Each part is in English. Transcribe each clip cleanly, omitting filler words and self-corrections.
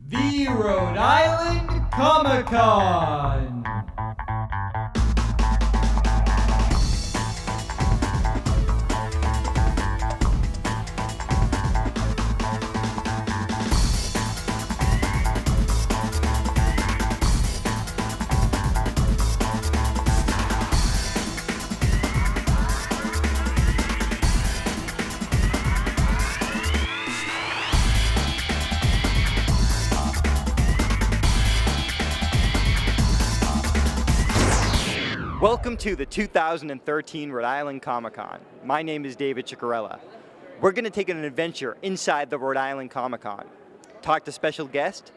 The Rhode Island Comic Con. Welcome to the 2013 Rhode Island Comic Con. My name is David Ciccariella. We're going to take an adventure inside the Rhode Island Comic Con, talk to special guests,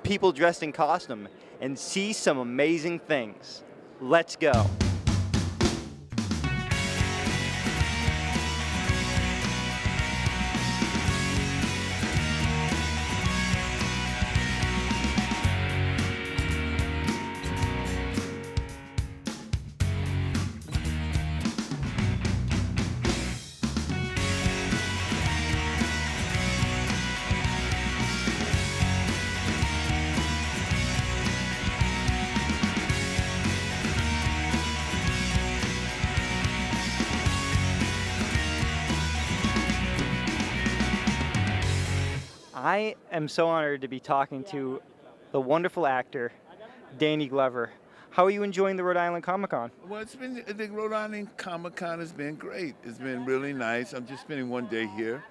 people dressed in costume, and see some amazing things. Let's go. I am so honored to be talking to the wonderful actor, Danny Glover. How are you enjoying the Rhode Island Comic Con? Well, the Rhode Island Comic Con has been great. It's been really nice. I'm just spending one day here,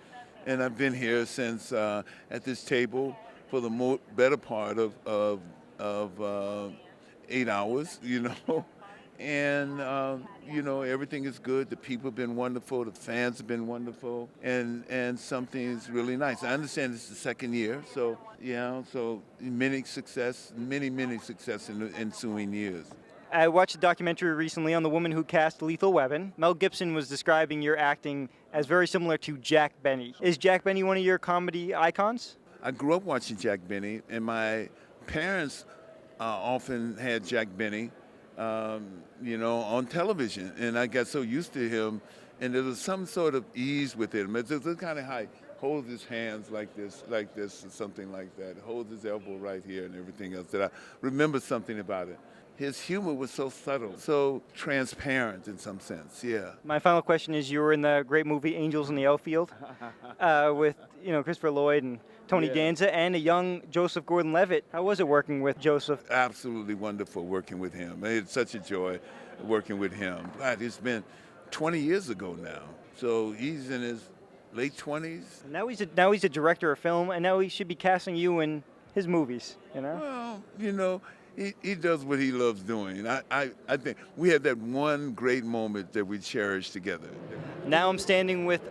and I've been here since at this table for the better part of 8 hours, And, everything is good. The people have been wonderful. The fans have been wonderful. And something's really nice. I understand it's the second year. So many success in the ensuing years. I watched a documentary recently on the woman who cast Lethal Weapon. Mel Gibson was describing your acting as very similar to Jack Benny. Is Jack Benny one of your comedy icons? I grew up watching Jack Benny, and my parents often had Jack Benny. On television, and I got so used to him, and there was some sort of ease with him. It's just kind of how he holds his hands like this, or something like that. Holds his elbow right here, and everything else. That I remember something about it. His humor was so subtle, so transparent in some sense. Yeah. My final question is: you were in the great movie Angels in the Outfield with Christopher Lloyd and Tony Danza and a young Joseph Gordon-Levitt. How was it working with Joseph? Absolutely wonderful working with him. It's such a joy working with him. God, it's been 20 years ago now. So he's in his late 20s. Now he's a director of film, and now he should be casting you in his movies, Well, he does what he loves doing. I think we had that one great moment that we cherished together. Now I'm standing with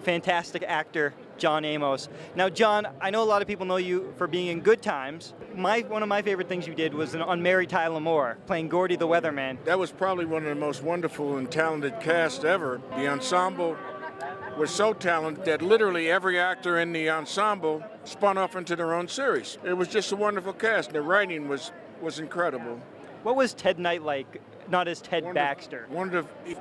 fantastic actor John Amos. Now, John, I know a lot of people know you for being in Good Times. One of my favorite things you did was on Mary Tyler Moore, playing Gordy the Weatherman. That was probably one of the most wonderful and talented cast ever. The ensemble was so talented that literally every actor in the ensemble spun off into their own series. It was just a wonderful cast. The writing was incredible. What was Ted Knight like, not as Ted Baxter?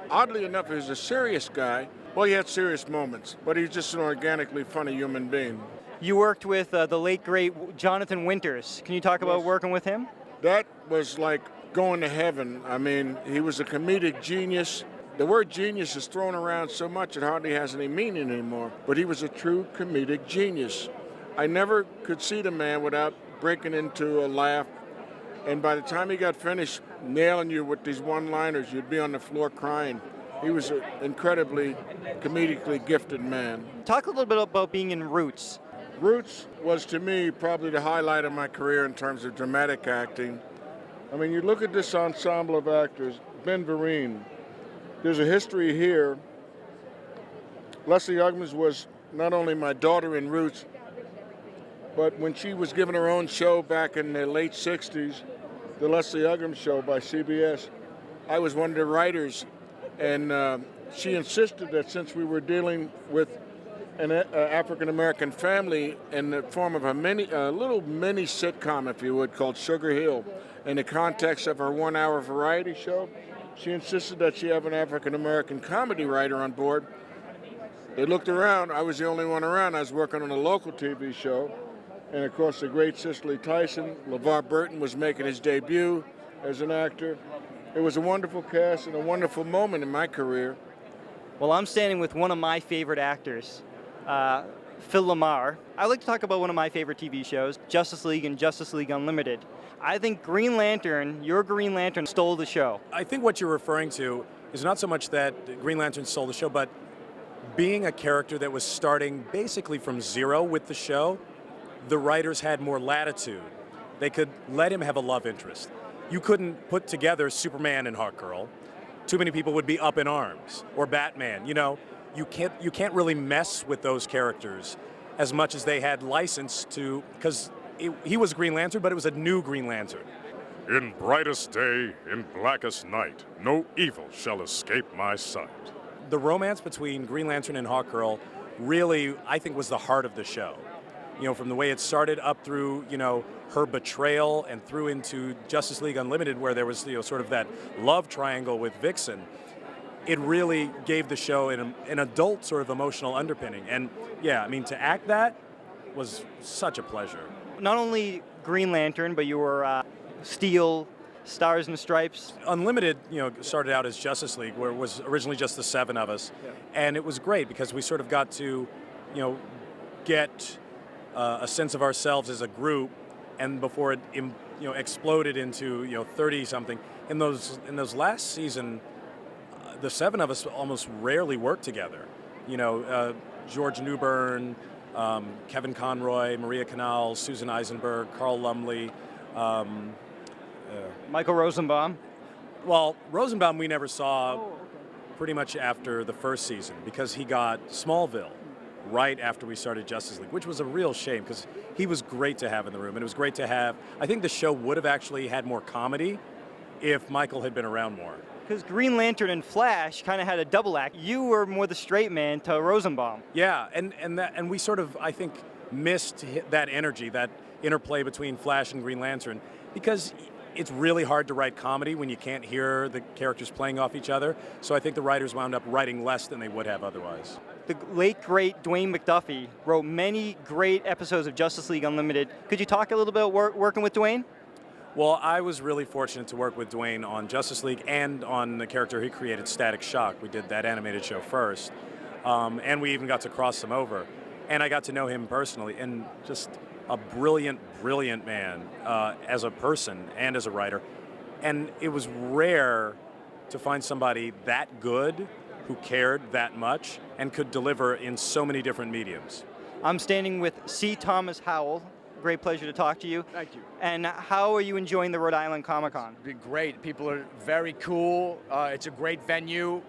Oddly enough, he was a serious guy. Well, he had serious moments, but he's just an organically funny human being. You worked with the late, great Jonathan Winters. Can you talk about working with him? That was like going to heaven. I mean, he was a comedic genius. The word genius is thrown around so much it hardly has any meaning anymore, but he was a true comedic genius. I never could see the man without breaking into a laugh, and by the time he got finished nailing you with these one-liners, you'd be on the floor crying. He was an incredibly comedically gifted man. Talk a little bit about being in Roots. Roots was, to me, probably the highlight of my career in terms of dramatic acting. I mean, you look at this ensemble of actors, Ben Vereen. There's a history here. Leslie Uggams was not only my daughter in Roots, but when she was given her own show back in the late 60s, the Leslie Uggams Show by CBS, I was one of the writers. And she insisted that since we were dealing with an African-American family in the form of a little mini sitcom, if you would, called Sugar Hill, in the context of her 1-hour variety show, she insisted that she have an African-American comedy writer on board. They looked around. I was the only one around. I was working on a local TV show. and of course the great Cicely Tyson. LeVar Burton was making his debut as an actor. It was a wonderful cast and a wonderful moment in my career. Well, I'm standing with one of my favorite actors, Phil LaMarr. I'd like to talk about one of my favorite TV shows, Justice League and Justice League Unlimited. I think Green Lantern, your Green Lantern, stole the show. I think what you're referring to is not so much that Green Lantern stole the show, but being a character that was starting basically from zero with the show, the writers had more latitude. They could let him have a love interest. You couldn't put together Superman and Hawkgirl. Too many people would be up in arms, or Batman. You know, you can't really mess with those characters as much as they had license to, because he was Green Lantern, but it was a new Green Lantern. In brightest day, in blackest night, no evil shall escape my sight. The romance between Green Lantern and Hawkgirl really, I think, was the heart of the show. You know, from the way it started up through, you know, her betrayal and through into Justice League Unlimited, where there was, you know, sort of that love triangle with Vixen. It really gave the show an adult sort of emotional underpinning. And yeah, I mean, to act that was such a pleasure. Not only Green Lantern, but you were Steel, Stars and Stripes. Unlimited, you know, started out as Justice League, where it was originally just the 7 of us. Yeah. And it was great because we sort of got to, you know, get a sense of ourselves as a group, and before it, you know, exploded into, you know, 30-something. In those last season, the 7 of us almost rarely worked together. You know, George Newbern, Kevin Conroy, Maria Canals, Susan Eisenberg, Carl Lumley, Michael Rosenbaum. Well, Rosenbaum we never saw pretty much after the first season because he got Smallville right after we started Justice League, which was a real shame because he was great to have in the room, and it was great to have. I think the show would have actually had more comedy if Michael had been around more. Because Green Lantern and Flash kind of had a double act. You were more the straight man to Rosenbaum. Yeah, and we sort of, I think, missed that energy, that interplay between Flash and Green Lantern, because it's really hard to write comedy when you can't hear the characters playing off each other. So I think the writers wound up writing less than they would have otherwise. The late, great Dwayne McDuffie wrote many great episodes of Justice League Unlimited. Could you talk a little bit about working with Dwayne? Well, I was really fortunate to work with Dwayne on Justice League and on the character he created, Static Shock. We did that animated show first, and we even got to cross them over. And I got to know him personally, and just a brilliant, brilliant man as a person and as a writer. And it was rare to find somebody that good who cared that much and could deliver in so many different mediums. I'm standing with C. Thomas Howell. Great pleasure to talk to you. Thank you. And how are you enjoying the Rhode Island Comic-Con? It's been great. People are very cool. It's a great venue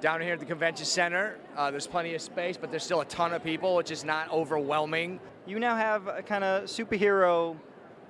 down here at the convention center. There's plenty of space, but there's still a ton of people, which is not overwhelming. You now have a kind of superhero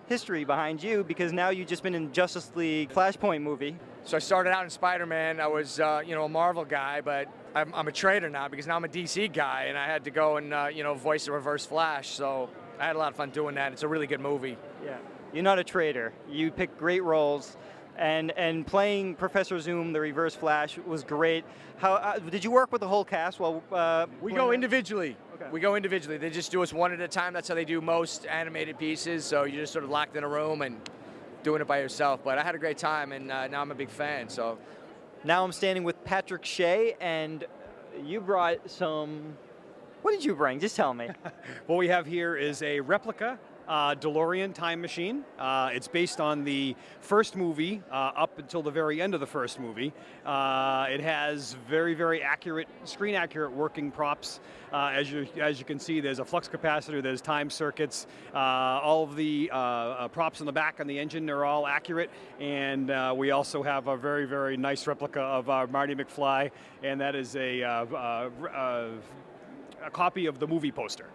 history behind you because now you've just been in Justice League Flashpoint movie. So I started out in Spider-Man. I was, you know, a Marvel guy, but I'm a traitor now because now I'm a DC guy, and I had to go and, you know, voice the Reverse Flash. So I had a lot of fun doing that. It's a really good movie. Yeah. You're not a traitor. You picked great roles, and playing Professor Zoom, the Reverse Flash, was great. How did you work with the whole cast? Well, we go individually. Okay. We go individually. They just do us one at a time. That's how they do most animated pieces. So you're just sort of locked in a room and doing it by yourself. But I had a great time, and now I'm a big fan. So now I'm standing with Patrick Shea, and you brought some. What did you bring? Just tell me. What we have here is a replica DeLorean time machine. It's based on the first movie up until the very end of the first movie. It has very, very accurate, screen accurate working props. As you can see, there's a flux capacitor, there's time circuits. All of the props in the back on the engine are all accurate. And we also have a very, very nice replica of Marty McFly, and that is a copy of the movie poster.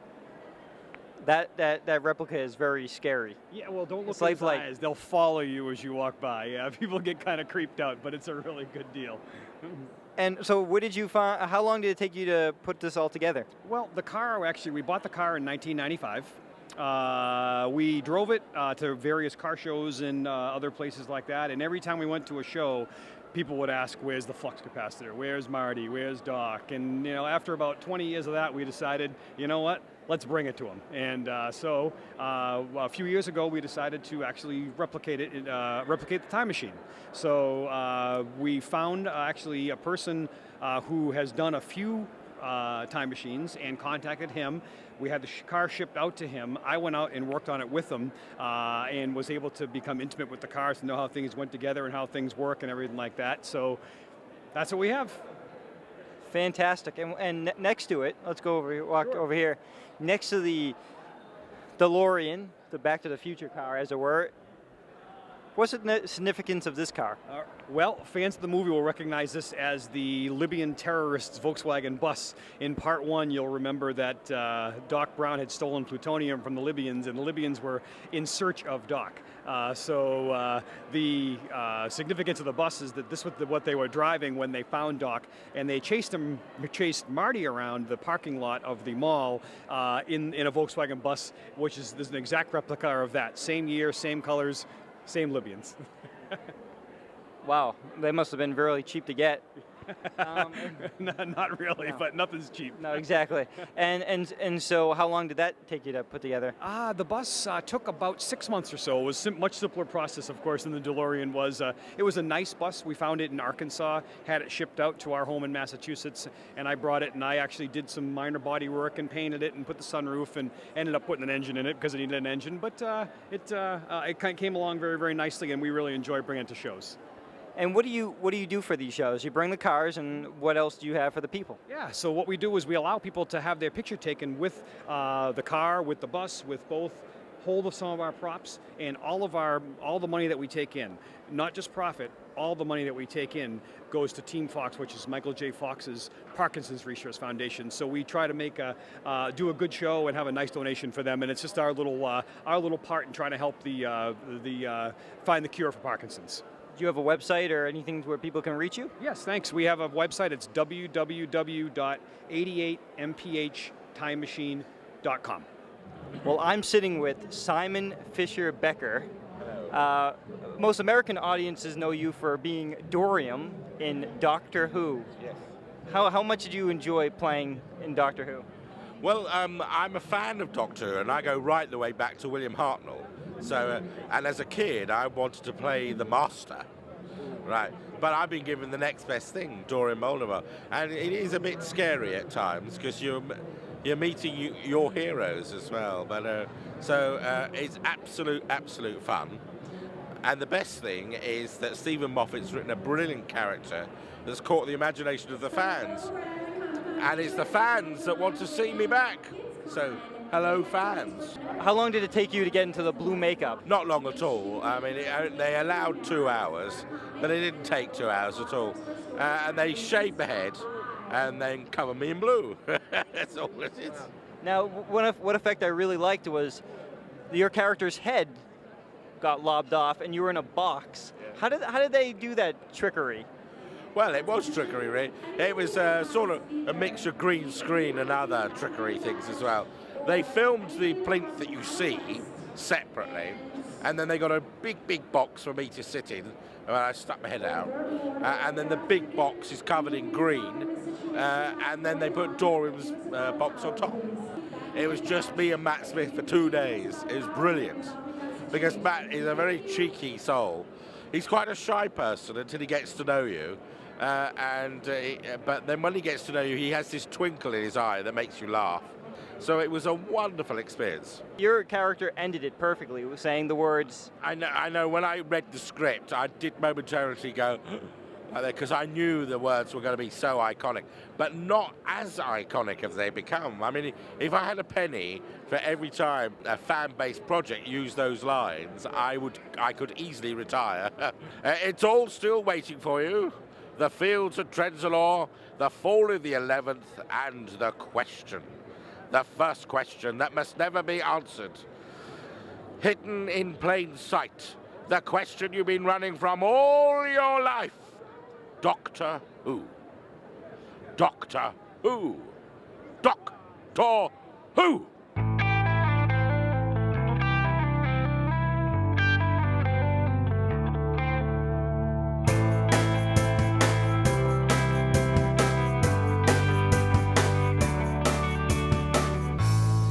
That replica is very scary. Yeah, well, don't look It's at his like eyes. They'll follow you as you walk by. Yeah, people get kind of creeped out, but it's a really good deal. And so what did you find? How long did it take you to put this all together? Well, the car, actually, we bought the car in 1995. We drove it to various car shows and other places like that, and every time we went to a show, people would ask, where's the flux capacitor? Where's Marty? Where's Doc? And, you know, after about 20 years of that, we decided, you know what? let's bring it to them. And so a few years ago, we decided to actually replicate the time machine. So we found actually a person who has done a few time machines and contacted him. We had the car shipped out to him. I went out and worked on it with him and was able to become intimate with the cars and know how things went together and how things work and everything like that. So that's what we have. Fantastic. And next to it, let's go over here. Next to the DeLorean, the Back to the Future car, as it were, what's the significance of this car? Well, fans of the movie will recognize this as the Libyan terrorists' Volkswagen bus. In part one, you'll remember that Doc Brown had stolen plutonium from the Libyans, and the Libyans were in search of Doc. So the significance of the bus is that this was what they were driving when they found Doc, and they chased Marty around the parking lot of the mall in a Volkswagen bus, which is an exact replica of that. Same year, same colors, same Libyans. Wow, they must have been really cheap to get. Not really, but nothing's cheap. No, exactly. And so how long did that take you to put together? The bus took about 6 months or so. It was a much simpler process, of course, than the DeLorean was. It was a nice bus. We found it in Arkansas, had it shipped out to our home in Massachusetts, and I brought it, and I actually did some minor body work and painted it and put the sunroof and ended up putting an engine in it because it needed an engine. But it kind of came along very, very nicely, and we really enjoy bringing it to shows. And what do you do for these shows? You bring the cars, and what else do you have for the people? Yeah, so what we do is we allow people to have their picture taken with the car, with the bus, with both, hold of some of our props, and all the money that we take in, not just profit, all the money that we take in goes to Team Fox, which is Michael J. Fox's Parkinson's Research Foundation. So we try to do a good show and have a nice donation for them, and it's just our little part in trying to help find the cure for Parkinson's. Do you have a website or anything where people can reach you? Yes, thanks. We have a website. It's www.88mph-timemachine.com. Well, I'm sitting with Simon Fisher-Becker. Most American audiences know you for being Dorium in Doctor Who. Yes. How much did you enjoy playing in Doctor Who? Well, I'm a fan of Doctor Who, and I go right the way back to William Hartnell. So, and as a kid, I wanted to play the Master, right? But I've been given the next best thing, Dorian Moldover, and it is a bit scary at times because you're meeting your heroes as well. But it's absolute fun. And the best thing is that Stephen Moffat's written a brilliant character that's caught the imagination of the fans, and it's the fans that want to see me back. So. Hello, fans. How long did it take you to get into the blue makeup? Not long at all. I mean, they allowed 2 hours, but it didn't take 2 hours at all. And they shave the head and then cover me in blue. That's all it is. Now, what effect I really liked was your character's head got lobbed off and you were in a box. Yeah. How did they do that trickery? Well, it was trickery, really. It was sort of a mixture of green screen and other trickery things as well. They filmed the plinth that you see separately, and then they got a big box for me to sit in, and I stuck my head out, and then the big box is covered in green, and then they put Dorian's box on top. It was just me and Matt Smith for 2 days. It was brilliant, because Matt is a very cheeky soul. He's quite a shy person until he gets to know you, but then when he gets to know you, he has this twinkle in his eye that makes you laugh. So it was a wonderful experience. Your character ended it perfectly, saying the words. I know. When I read the script, I did momentarily go, because I knew the words were going to be so iconic, but not as iconic as they become. I mean, if I had a penny for every time a fan-based project used those lines, I could easily retire. It's all still waiting for you. The fields of Trenzalore, the fall of the 11th, and the question. The first question that must never be answered. Hidden in plain sight. The question you've been running from all your life. Doctor Who. Doctor Who. Doctor Who.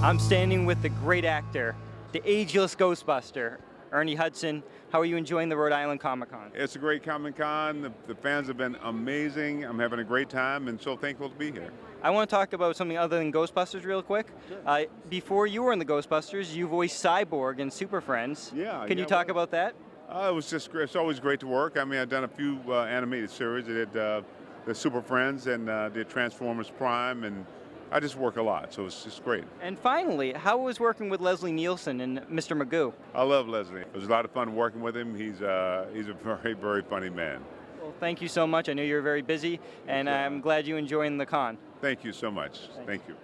I'm standing with the great actor, the ageless Ghostbuster, Ernie Hudson. How are you enjoying the Rhode Island Comic Con? It's a great Comic-Con. The fans have been amazing. I'm having a great time and so thankful to be here. I want to talk about something other than Ghostbusters real quick. Sure. Before you were in the Ghostbusters, you voiced Cyborg in Super Friends. Yeah. Can you talk about that? It was just great. It's always great to work. I mean, I've done a few animated series. I did the Super Friends and did Transformers Prime, and I just work a lot, so it's just great. And finally, how was working with Leslie Nielsen and Mr. Magoo? I love Leslie. It was a lot of fun working with him. He's a very, very funny man. Well, thank you so much. I know you're very busy, and I'm glad you're enjoying the con. Thank you so much. Thank you.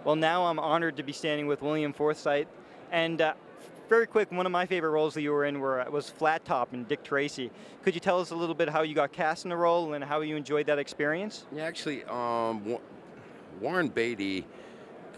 Well, now I'm honored to be standing with William Forsythe. And very quick, one of my favorite roles that you were in was Flat Top in Dick Tracy. Could you tell us a little bit how you got cast in the role and how you enjoyed that experience? Yeah, actually, Warren Beatty,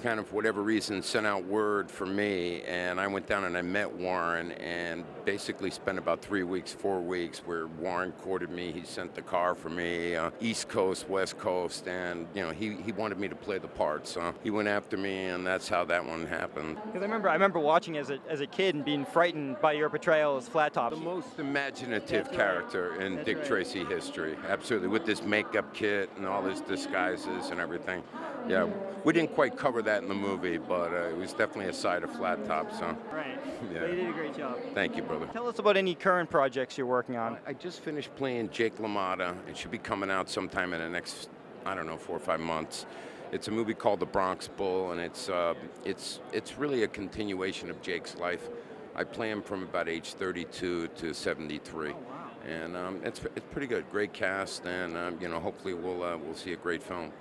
kind of whatever reason, sent out word for me, and I went down and I met Warren and basically spent about 3 weeks, 4 weeks, where Warren courted me. He sent the car for me, East Coast, West Coast, and he wanted me to play the part, so he went after me, and that's how that one happened. Because I remember watching as a kid and being frightened by your portrayal as Flat Top. The most imaginative character in Dick Tracy history, absolutely, with this makeup kit and all his disguises and everything. Yeah, we didn't quite cover that in the movie, but it was definitely a side of Flat Top, so. Right. Yeah. They did a great job. Thank you, brother. Tell us about any current projects you're working on. I just finished playing Jake LaMotta. It should be coming out sometime in the next, 4 or 5 months. It's a movie called The Bronx Bull, and it's really a continuation of Jake's life. I play him from about age 32 to 73. Oh, wow. And it's pretty good. Great cast, and hopefully we'll see a great film.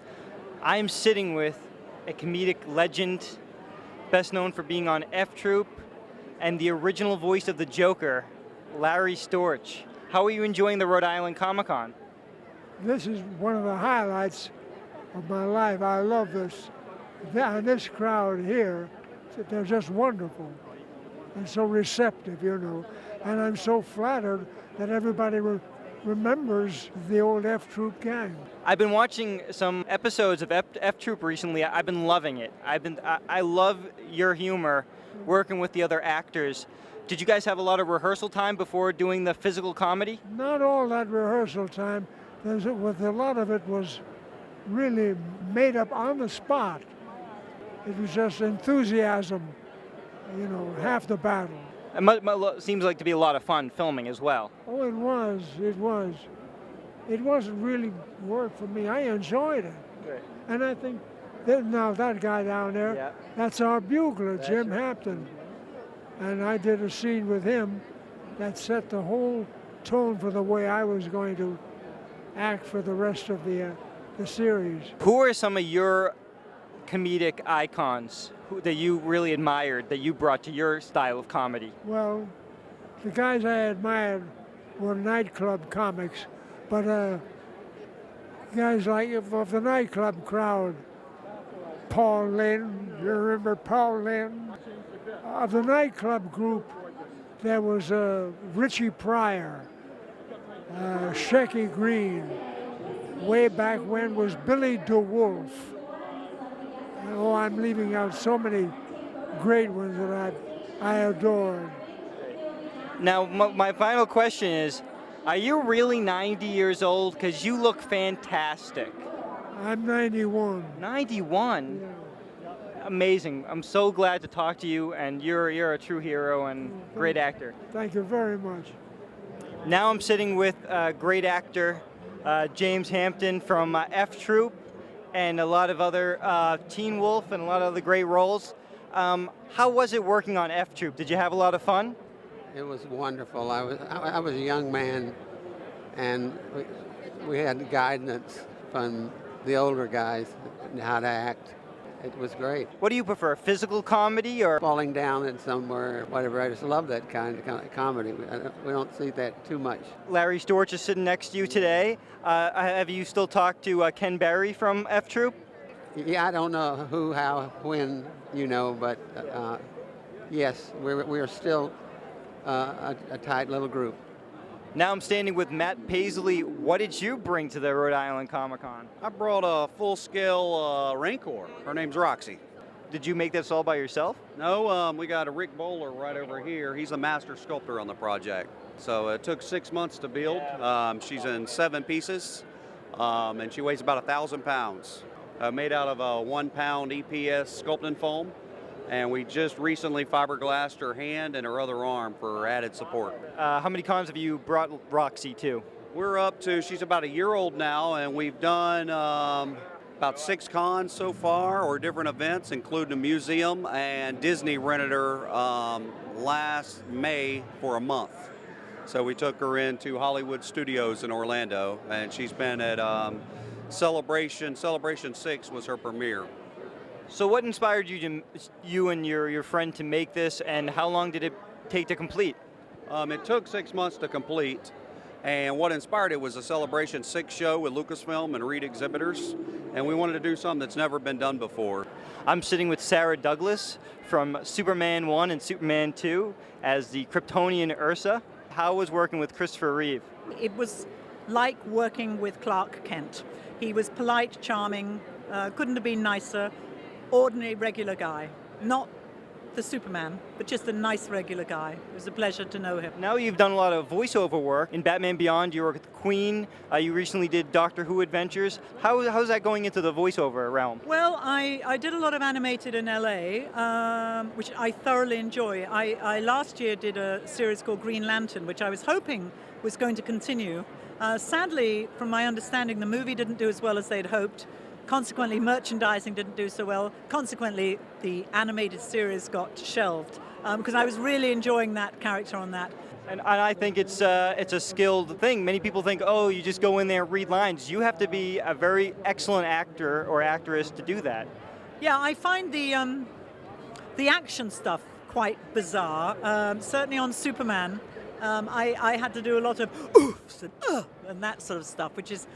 I'm sitting with a comedic legend, best known for being on F Troop, and the original voice of the Joker, Larry Storch. How are you enjoying the Rhode Island Comic Con? This is one of the highlights of my life. I love this. This crowd here, they're just wonderful and so receptive, And I'm so flattered that everybody remembers the old F Troop gang. I've been watching some episodes of F Troop recently. I've been loving it. I love your humor working with the other actors. Did you guys have a lot of rehearsal time before doing the physical comedy? Not all that rehearsal time. A lot of it was really made up on the spot. It was just enthusiasm, half the battle. It seems like to be a lot of fun filming as well. Oh, it was. It wasn't really work for me. I enjoyed it. Good. And I think that guy down there, that's our bugler, Jim Hampton. And I did a scene with him that set the whole tone for the way I was going to act for the rest of the series. Who are some of your comedic icons that you really admired, that you brought to your style of comedy? Well, the guys I admired were nightclub comics, but guys like of the nightclub crowd, Paul Lynde, you remember Paul Lynde? Of the nightclub group, there was Richie Pryor, Shecky Green. Way back when was Billy DeWolf. Oh, I'm leaving out so many great ones that I adored. Now, my final question is, are you really 90 years old? Because you look fantastic. I'm 91. 91? Yeah. Amazing. I'm so glad to talk to you, and you're a true hero and great actor. Thank you very much. Now I'm sitting with a great actor, James Hampton from F Troop, and a lot of other Teen Wolf and a lot of other great roles. How was it working on F Troop? Did you have a lot of fun? It was wonderful. I was a young man, and we had guidance from the older guys on how to act. It was great. What do you prefer, physical comedy or falling down in somewhere, whatever? I just love that kind of comedy. We don't see that too much. Larry Storch is sitting next to you today. Have you still talked to Ken Berry from F Troop? Yeah, I don't know who, how, when, but yes, we're still a tight little group. Now I'm standing with Matt Paisley. What did you bring to the Rhode Island Comic Con? I brought a full-scale Rancor. Her name's Roxy. Did you make this all by yourself? No, we got a Rick Bowler right over here. He's a master sculptor on the project. So it took 6 months to build. She's in 7 pieces, and she weighs about 1,000 pounds. Made out of a 1 pound EPS sculpting foam. And we just recently fiberglassed her hand and her other arm for added support. How many cons have you brought Roxy to? We're up to, she's about a year old now, and we've done about 6 cons so far, or different events, including a museum, and Disney rented her last May for a month. So we took her into Hollywood Studios in Orlando, and she's been at Celebration 6 was her premiere. So what inspired you and your friend to make this, and how long did it take to complete? It took 6 months to complete, and what inspired it was a Celebration 6 show with Lucasfilm and Reed exhibitors, and we wanted to do something that's never been done before. I'm sitting with Sarah Douglas from Superman 1 and Superman 2 as the Kryptonian Ursa. How was working with Christopher Reeve? It was like working with Clark Kent. He was polite, charming, couldn't have been nicer. Ordinary, regular guy. Not the Superman, but just a nice, regular guy. It was a pleasure to know him. Now you've done a lot of voiceover work. In Batman Beyond, you were with the Queen. You recently did Doctor Who Adventures. How's that going into the voiceover realm? Well, I did a lot of animated in LA, which I thoroughly enjoy. I last year did a series called Green Lantern, which I was hoping was going to continue. Sadly, from my understanding, the movie didn't do as well as they'd hoped. Consequently, merchandising didn't do so well. Consequently, the animated series got shelved because I was really enjoying that character on that. And I think it's a skilled thing. Many people think, oh, you just go in there and read lines. You have to be a very excellent actor or actress to do that. Yeah, I find the action stuff quite bizarre. Certainly on Superman, I had to do a lot of oofs and that sort of stuff, which is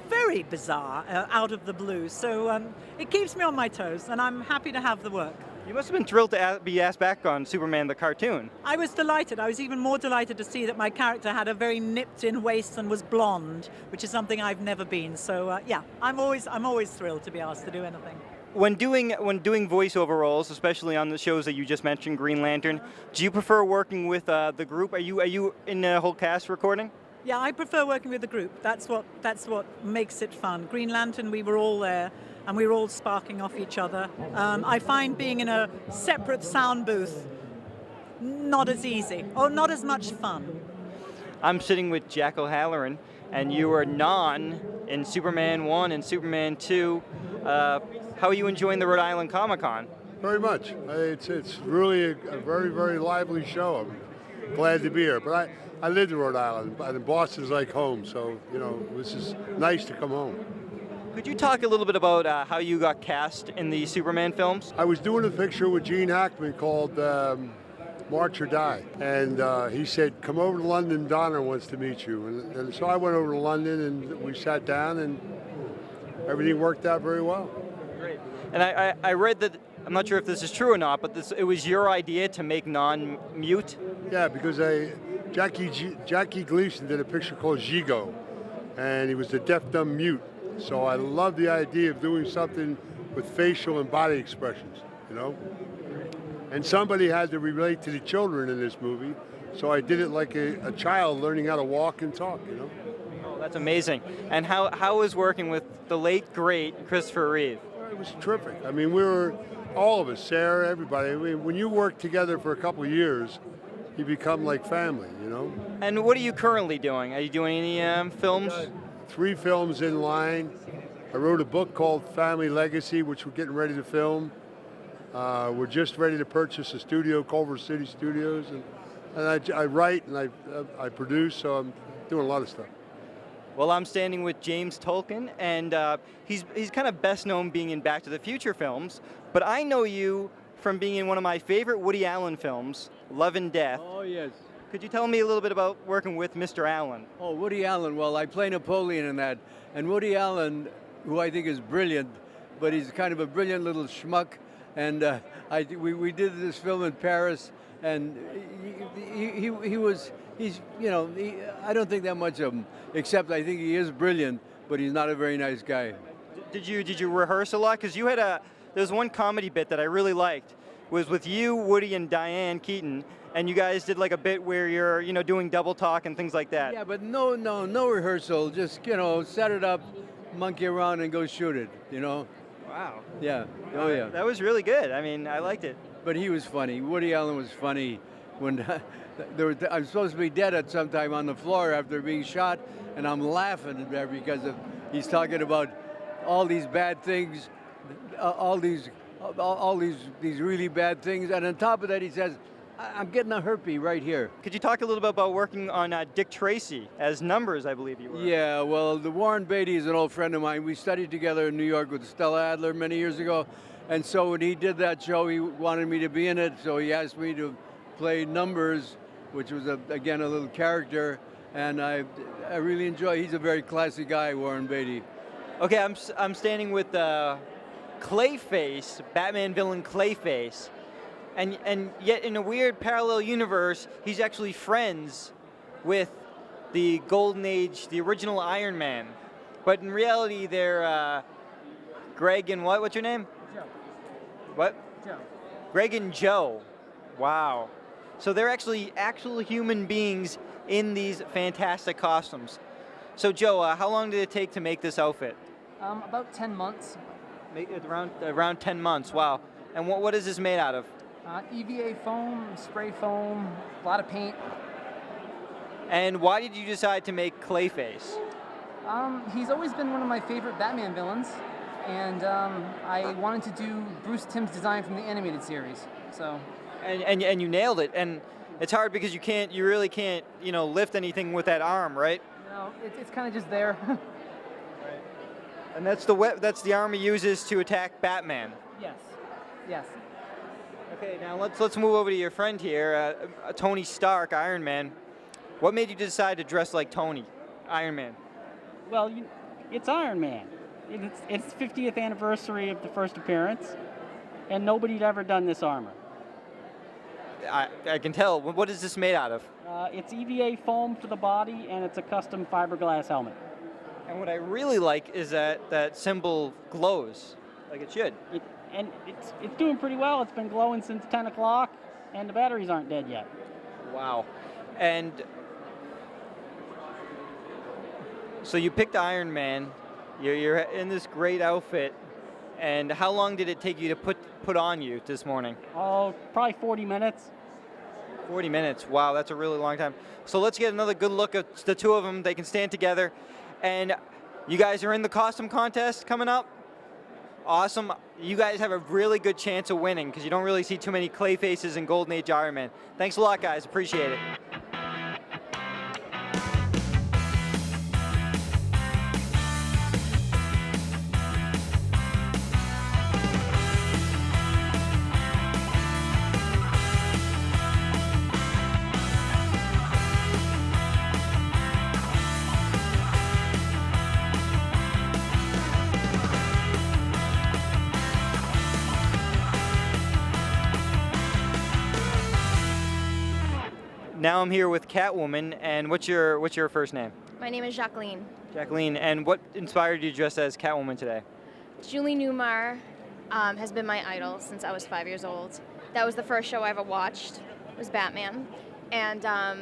very bizarre, out of the blue. So it keeps me on my toes, and I'm happy to have the work. You must have been thrilled to be asked back on Superman the cartoon. I was delighted. I was even more delighted to see that my character had a very nipped-in waist and was blonde, which is something I've never been. So yeah, I'm always thrilled to be asked to do anything. When doing voiceover roles, especially on the shows that you just mentioned, Green Lantern, do you prefer working with the group? Are you in the whole cast recording? Yeah, I prefer working with the group. That's what makes it fun. Green Lantern, we were all there, and we were all sparking off each other. I find being in a separate sound booth not as easy, or not as much fun. I'm sitting with Jack O'Halloran, and you are Non in Superman 1 and Superman 2. How are you enjoying the Rhode Island Comic Con? Very much. It's really a very, very lively show. I'm glad to be here. But I lived in Rhode Island, and Boston's like home, so, this is nice to come home. Could you talk a little bit about how you got cast in the Superman films? I was doing a picture with Gene Hackman called March or Die, and he said, come over to London, Donna wants to meet you. And so I went over to London, and we sat down, and everything worked out very well. Great. And I read that, I'm not sure if this is true or not, but it was your idea to make Non mute? Yeah, because Jackie Gleason did a picture called Gigo, and he was the deaf-dumb mute. So I love the idea of doing something with facial and body expressions, And somebody had to relate to the children in this movie, so I did it like a child learning how to walk and talk, Oh, that's amazing. And how was working with the late, great Christopher Reeve? Well, it was terrific. I mean, we were, all of us, Sarah, everybody, when you work together for a couple of years, you become like family, And what are you currently doing? Are you doing any films? 3 films in line. I wrote a book called Family Legacy, which we're getting ready to film. We're just ready to purchase a studio, Culver City Studios, and I write and I produce, so I'm doing a lot of stuff. Well, I'm standing with James Tolkan, and he's kind of best known being in Back to the Future films, but I know you from being in one of my favorite Woody Allen films, Love and Death. Oh, yes. Could you tell me a little bit about working with Mr. Allen? Oh, Woody Allen. Well, I play Napoleon in that. And Woody Allen, who I think is brilliant, but he's kind of a brilliant little schmuck. And we did this film in Paris, and I don't think that much of him, except I think he is brilliant, but he's not a very nice guy. Did you rehearse a lot? Because you had there's one comedy bit that I really liked. It was with you, Woody, and Diane Keaton, and you guys did like a bit where you're, doing double talk and things like that. Yeah, but no rehearsal. Just, set it up, monkey around, and go shoot it, Wow. Yeah. Oh, yeah. That was really good. I mean, I liked it. But he was funny. Woody Allen was funny when I'm supposed to be dead at some time on the floor after being shot, and I'm laughing there because he's talking about all these bad things, all these really bad things, and on top of that he says, I'm getting a herpy right here. Could you talk a little bit about working on Dick Tracy as Numbers, I believe you were? Yeah, well, the Warren Beatty is an old friend of mine. We studied together in New York with Stella Adler many years ago, and so when he did that show, he wanted me to be in it, so he asked me to play Numbers, which was, again, a little character, and I really enjoy. He's a very classy guy, Warren Beatty. Okay, I'm standing with Clayface, Batman villain Clayface. And yet in a weird parallel universe, he's actually friends with the Golden Age, the original Iron Man. But in reality, they're Greg and what? What's your name? Joe. What? Joe. Greg and Joe. Wow. So they're actually actual human beings in these fantastic costumes. So Joe, how long did it take to make this outfit? About 10 months. Around 10 months, wow. And what is this made out of? EVA foam, spray foam, a lot of paint. And why did you decide to make Clayface? He's always been one of my favorite Batman villains, and I wanted to do Bruce Timm's design from the animated series. So. And you nailed it. And it's hard because you really can't, lift anything with that arm, right? No, it's kind of just there. Right. And that's the arm he uses to attack Batman. Yes. Yes. Okay, now let's move over to your friend here, Tony Stark, Iron Man. What made you decide to dress like Tony, Iron Man? Well, it's Iron Man. It's 50th anniversary of the first appearance, and nobody'd ever done this armor. I can tell. What is this made out of? It's EVA foam for the body, and it's a custom fiberglass helmet. And what I really like is that symbol glows, like it should. And it's doing pretty well. It's been glowing since 10 o'clock, and the batteries aren't dead yet. Wow. And so you picked Iron Man. You're in this great outfit. And how long did it take you to put on you this morning? Oh, probably 40 minutes. 40 minutes. Wow, that's a really long time. So let's get another good look at the two of them. They can stand together. And you guys are in the costume contest coming up? Awesome. You guys have a really good chance of winning because you don't really see too many Clayfaces and Golden Age Iron Man. Thanks a lot, guys. Appreciate it. Now I'm here with Catwoman, and what's your first name? My name is Jacqueline. Jacqueline, and what inspired you to dress as Catwoman today? Julie Newmar has been my idol since I was 5 years old. That was the first show I ever watched, was Batman. And I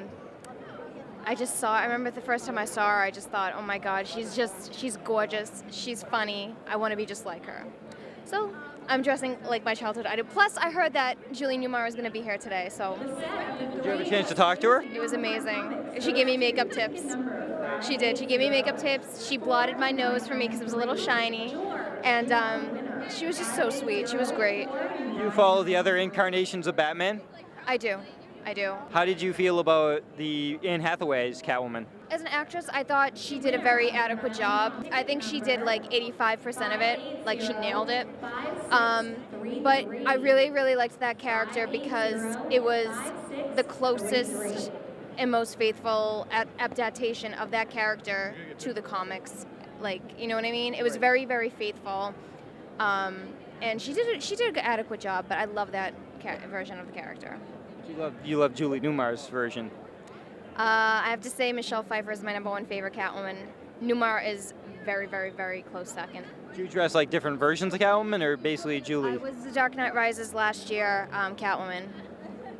remember the first time I saw her, I just thought, oh my God, she's gorgeous, she's funny, I want to be just like her. So I'm dressing like my childhood idol. Plus, I heard that Julie Newmar was going to be here today, so. Did you have a chance to talk to her? It was amazing. She gave me makeup tips. She did. She gave me makeup tips. She blotted my nose for me because it was a little shiny. And she was just so sweet. She was great. Do you follow the other incarnations of Batman? I do. How did you feel about the Anne Hathaway's Catwoman? As an actress, I thought she did a very adequate job. I think she did like 85% of it, like she nailed it. But I really, really liked that character because it was the closest and most faithful adaptation of that character to the comics. Like, you know what I mean? It was very, very faithful. And she did an adequate job, but I love that version of the character. You love Julie Newmar's version. I have to say Michelle Pfeiffer is my #1 favorite Catwoman. Newmar is very, very, very close second. Do you dress like different versions of Catwoman, or basically Julie? I was the Dark Knight Rises last year, Catwoman,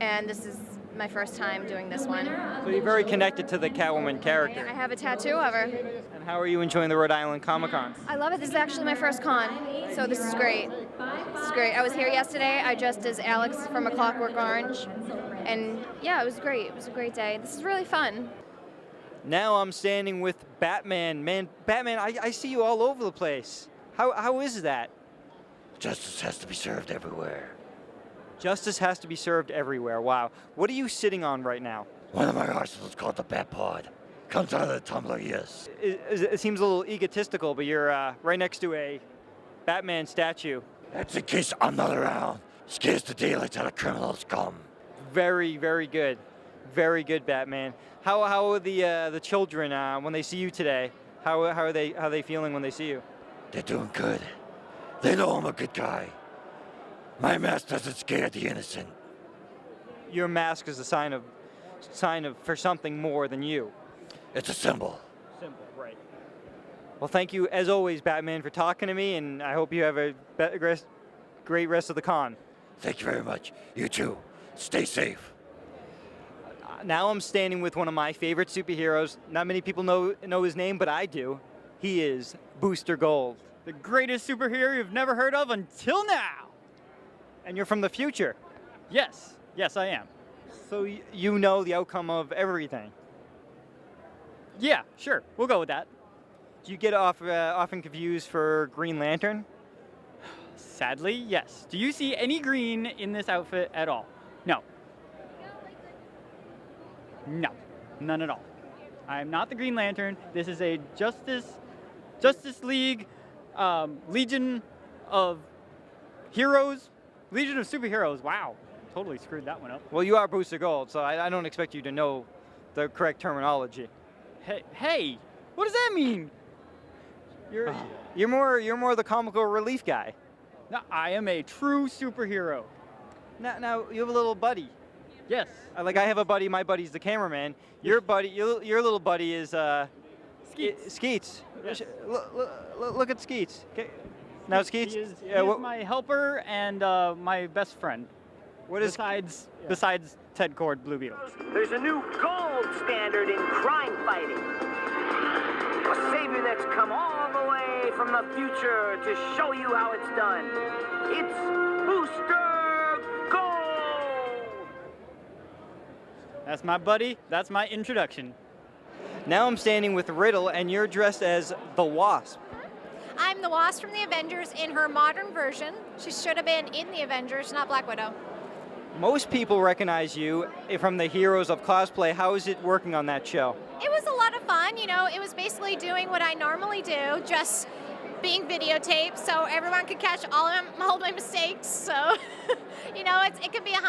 and this is my first time doing this one. So you're very connected to the Catwoman character. I have a tattoo of her. And how are you enjoying the Rhode Island Comic Con? I love it. This is actually my first con, so this is great. This is great. I was here yesterday. I dressed as Alex from A Clockwork Orange, and yeah, it was great. It was a great day. This is really fun. Now I'm standing with Batman. Batman, I see you all over the place. How is that? Justice has to be served everywhere. Justice has to be served everywhere. Wow. What are you sitting on right now? One of my arsenals called the Bat Pod. Comes out of the tumbler, yes. It seems a little egotistical, but you're right next to a Batman statue. That's in case I'm not around. Scares the daylights out of criminals come. Very, very good. Very good, Batman. How are the children when they see you today? How are they feeling when they see you? They're doing good. They know I'm a good guy. My mask doesn't scare the innocent. Your mask is a sign of for something more than you. It's a symbol. Symbol, right. Well, thank you as always, Batman, for talking to me, and I hope you have a great rest of the con. Thank you very much. You too. Stay safe. Now I'm standing with one of my favorite superheroes. Not many people know his name, but I do. He is Booster Gold. The greatest superhero you've never heard of until now. And you're from the future. Yes, I am. So you know the outcome of everything. Yeah, sure, we'll go with that. Do you get often confused for Green Lantern? Sadly, yes. Do you see any green in this outfit at all? No. No, none at all. I'm not the Green Lantern. This is a Justice League, Legion of Heroes, Legion of Superheroes. Wow, totally screwed that one up. Well, you are Booster Gold, so I don't expect you to know the correct terminology. Hey, what does that mean? You're more the comical relief guy. No, I am a true superhero. Now you have a little buddy. Yes. I have a buddy. My buddy's the cameraman. Your little buddy is Skeets. Yes. Look at Skeets. Okay. Now Skeets. He is my helper and my best friend. What is besides Ted Cord, Blue Beetle? There's a new gold standard in crime fighting. A savior that's come all the way from the future to show you how it's done. It's Booster Gold! That's my buddy. That's my introduction. Now I'm standing with Riddle, and you're dressed as the Wasp. I'm the Wasp from the Avengers in her modern version. She should have been in the Avengers, not Black Widow. Most people recognize you from the Heroes of Cosplay. How is it working on that show? It was a lot of fun, it was basically doing what I normally do, just being videotaped so everyone could catch all my mistakes. So, it can be a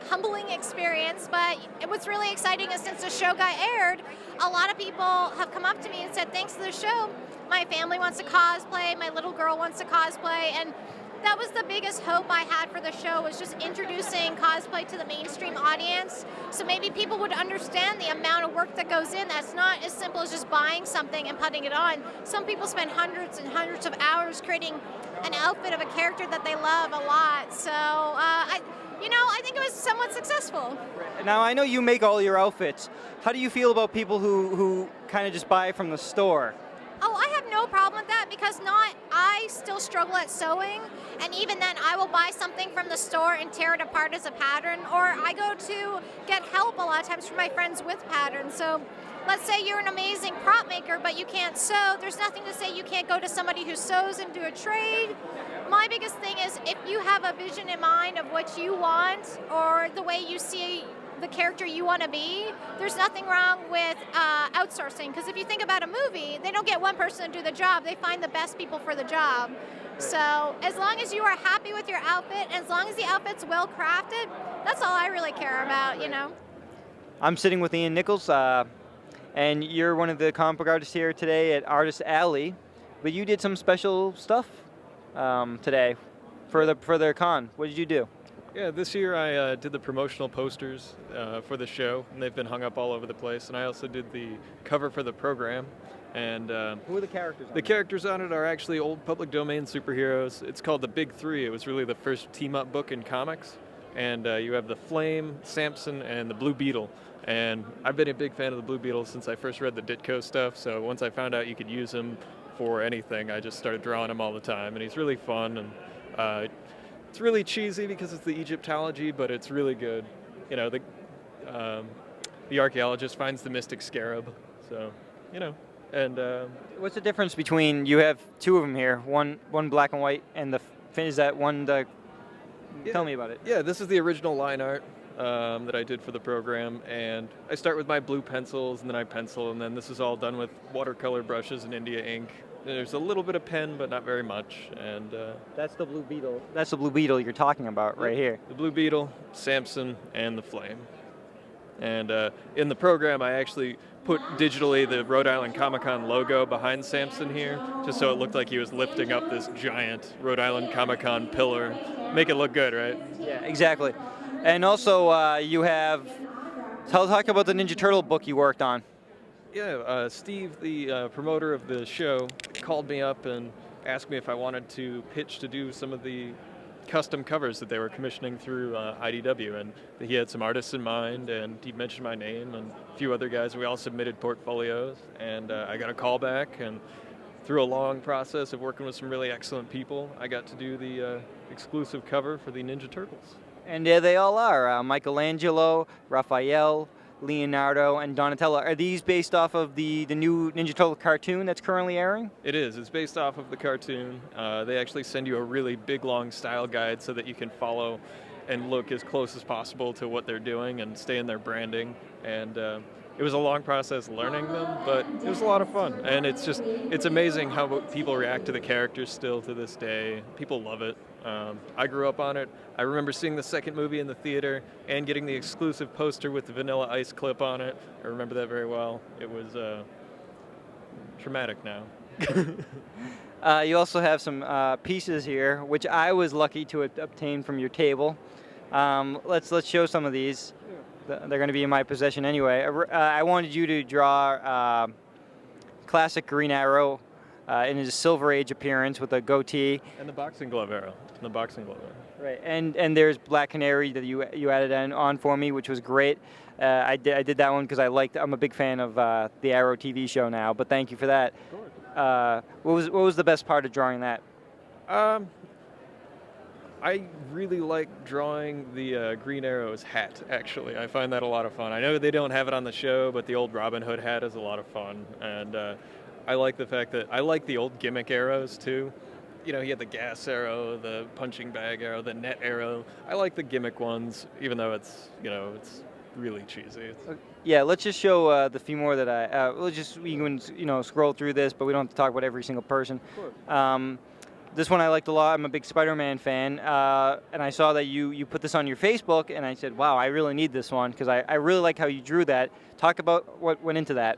humbling experience, but what's really exciting is since the show got aired, a lot of people have come up to me and said, thanks to the show, my family wants to cosplay, my little girl wants to cosplay, and that was the biggest hope I had for the show, was just introducing cosplay to the mainstream audience, so maybe people would understand the amount of work that goes in. That's not as simple as just buying something and putting it on. Some people spend hundreds and hundreds of hours creating an outfit of a character that they love a lot. So, I think it was somewhat successful. Now, I know you make all your outfits. How do you feel about people who kind of just buy from the store? Oh, I have no problem with that because I still struggle at sewing, and even then I will buy something from the store and tear it apart as a pattern, or I go to get help a lot of times from my friends with patterns. So let's say you're an amazing prop maker but you can't sew, there's nothing to say you can't go to somebody who sews and do a trade. My biggest thing is if you have a vision in mind of what you want or the way you see the character you want to be, there's nothing wrong with outsourcing, because if you think about a movie, they don't get one person to do the job, they find the best people for the job. So as long as you are happy with your outfit, and as long as the outfit's well crafted, that's all I really care about, I'm sitting with Ian Nichols, and you're one of the comic book artists here today at Artist Alley, but you did some special stuff today for the con. What did you do? Yeah, this year I did the promotional posters for the show, and they've been hung up all over the place. And I also did the cover for the program. And who are the characters on The characters on it are actually old public domain superheroes. It's called The Big Three. It was really the first team-up book in comics. And you have the Flame, Samson, and the Blue Beetle. And I've been a big fan of the Blue Beetle since I first read the Ditko stuff. So once I found out you could use him for anything, I just started drawing him all the time. And he's really fun. And it's really cheesy because it's the Egyptology, but it's really good. You know, the archaeologist finds the mystic scarab. So, you know. And what's the difference between, you have two of them here, one black and white, and is that one tell me about it. Yeah, this is the original line art that I did for the program, and I start with my blue pencils, and then I pencil, and then this is all done with watercolor brushes and India ink. There's a little bit of pen, but not very much. And that's the Blue Beetle. That's the Blue Beetle you're talking about right here. The Blue Beetle, Samson, and the Flame. And in the program, I actually put digitally the Rhode Island Comic-Con logo behind Samson here, just so it looked like he was lifting up this giant Rhode Island Comic-Con pillar. Make it look good, right? Yeah, exactly. And also, you have, talk about the Ninja Turtle book you worked on. Yeah, Steve, the promoter of the show, called me up and asked me if I wanted to pitch to do some of the custom covers that they were commissioning through IDW, and he had some artists in mind, and he mentioned my name and a few other guys. We all submitted portfolios, and I got a call back, and through a long process of working with some really excellent people, I got to do the exclusive cover for the Ninja Turtles. And there they all are, Michelangelo, Raphael, Leonardo, and Donatello. Are these based off of the new Ninja Turtle cartoon that's currently airing? It is. It's based off of the cartoon. They actually send you a really big, long style guide so that you can follow and look as close as possible to what they're doing and stay in their branding. And it was a long process learning them, but it was a lot of fun. And it's amazing how people react to the characters still to this day. People love it. I grew up on it. I remember seeing the second movie in the theater and getting the exclusive poster with the Vanilla Ice clip on it. I remember that very well. It was traumatic now. You also have some pieces here, which I was lucky to obtain from your table. Let's show some of these. They're going to be in my possession anyway. I wanted you to draw classic Green Arrow in his Silver Age appearance with a goatee. And the boxing glove arrow. Right, and there's Black Canary that you added on for me, which was great. I did that one because I'm a big fan of the Arrow TV show now. But thank you for that. What was the best part of drawing that? I really like drawing the Green Arrow's hat, actually. I find that a lot of fun. I know they don't have it on the show, but the old Robin Hood hat is a lot of fun. And I like the fact that I like the old gimmick arrows, too. You know, he had the gas arrow, the punching bag arrow, the net arrow. I like the gimmick ones, even though it's really cheesy. Yeah, let's just show the few more that we can scroll through this, but we don't have to talk about every single person. This one I liked a lot. I'm a big Spider-Man fan, and I saw that you put this on your Facebook, and I said, wow, I really need this one, because I really like how you drew that. Talk about what went into that.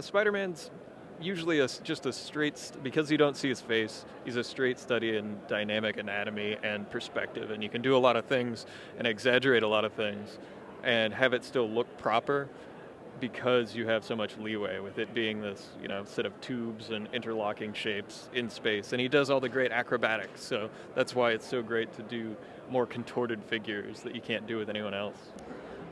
Spider-Man's usually just a straight, because you don't see his face, he's a straight study in dynamic anatomy and perspective, and you can do a lot of things and exaggerate a lot of things and have it still look proper because you have so much leeway with it being this, set of tubes and interlocking shapes in space. And he does all the great acrobatics, so that's why it's so great to do more contorted figures that you can't do with anyone else.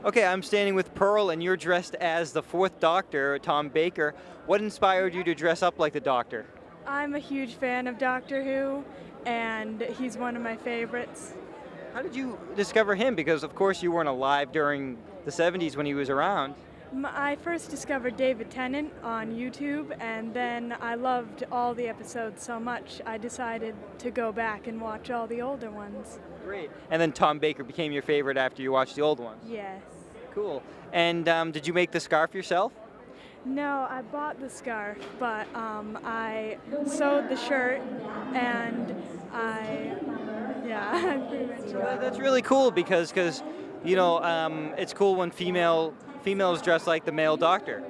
Okay, I'm standing with Pearl, and you're dressed as the Fourth Doctor, Tom Baker. What inspired you to dress up like the Doctor? I'm a huge fan of Doctor Who, and he's one of my favorites. How did you discover him? Because, of course, you weren't alive during the 70s when he was around. I first discovered David Tennant on YouTube, and then I loved all the episodes so much, I decided to go back and watch all the older ones. Great. And then Tom Baker became your favorite after you watched the old ones? Yes. Cool. And did you make the scarf yourself? No, I bought the scarf, but I sewed the shirt, and I pretty much got it. That's really cool because it's cool when females dress like the male Doctor.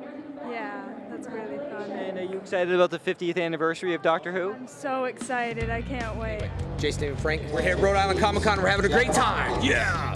Yeah, that's really fun. And are you excited about the 50th anniversary of Doctor Who? I'm so excited, I can't wait. Jason David Frank. We're here at Rhode Island Comic Con. We're having a great time. Yeah!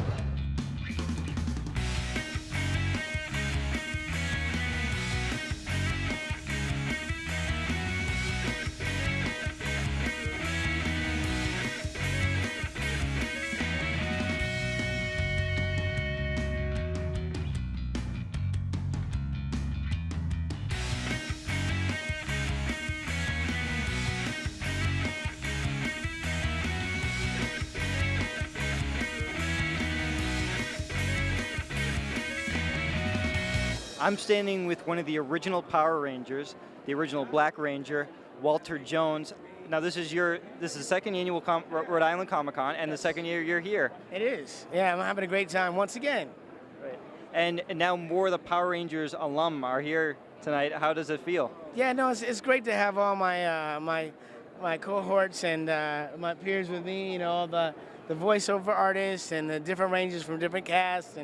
I'm standing with one of the original Power Rangers, the original Black Ranger, Walter Jones. Now this is the second annual Rhode Island Comic Con, and the second year you're here. It is. Yeah, I'm having a great time once again. Right. And now more of the Power Rangers alum are here tonight. How does it feel? Yeah, no, it's great to have all my my cohorts and my peers with me. You know, all the voiceover artists and the different Rangers from different casts,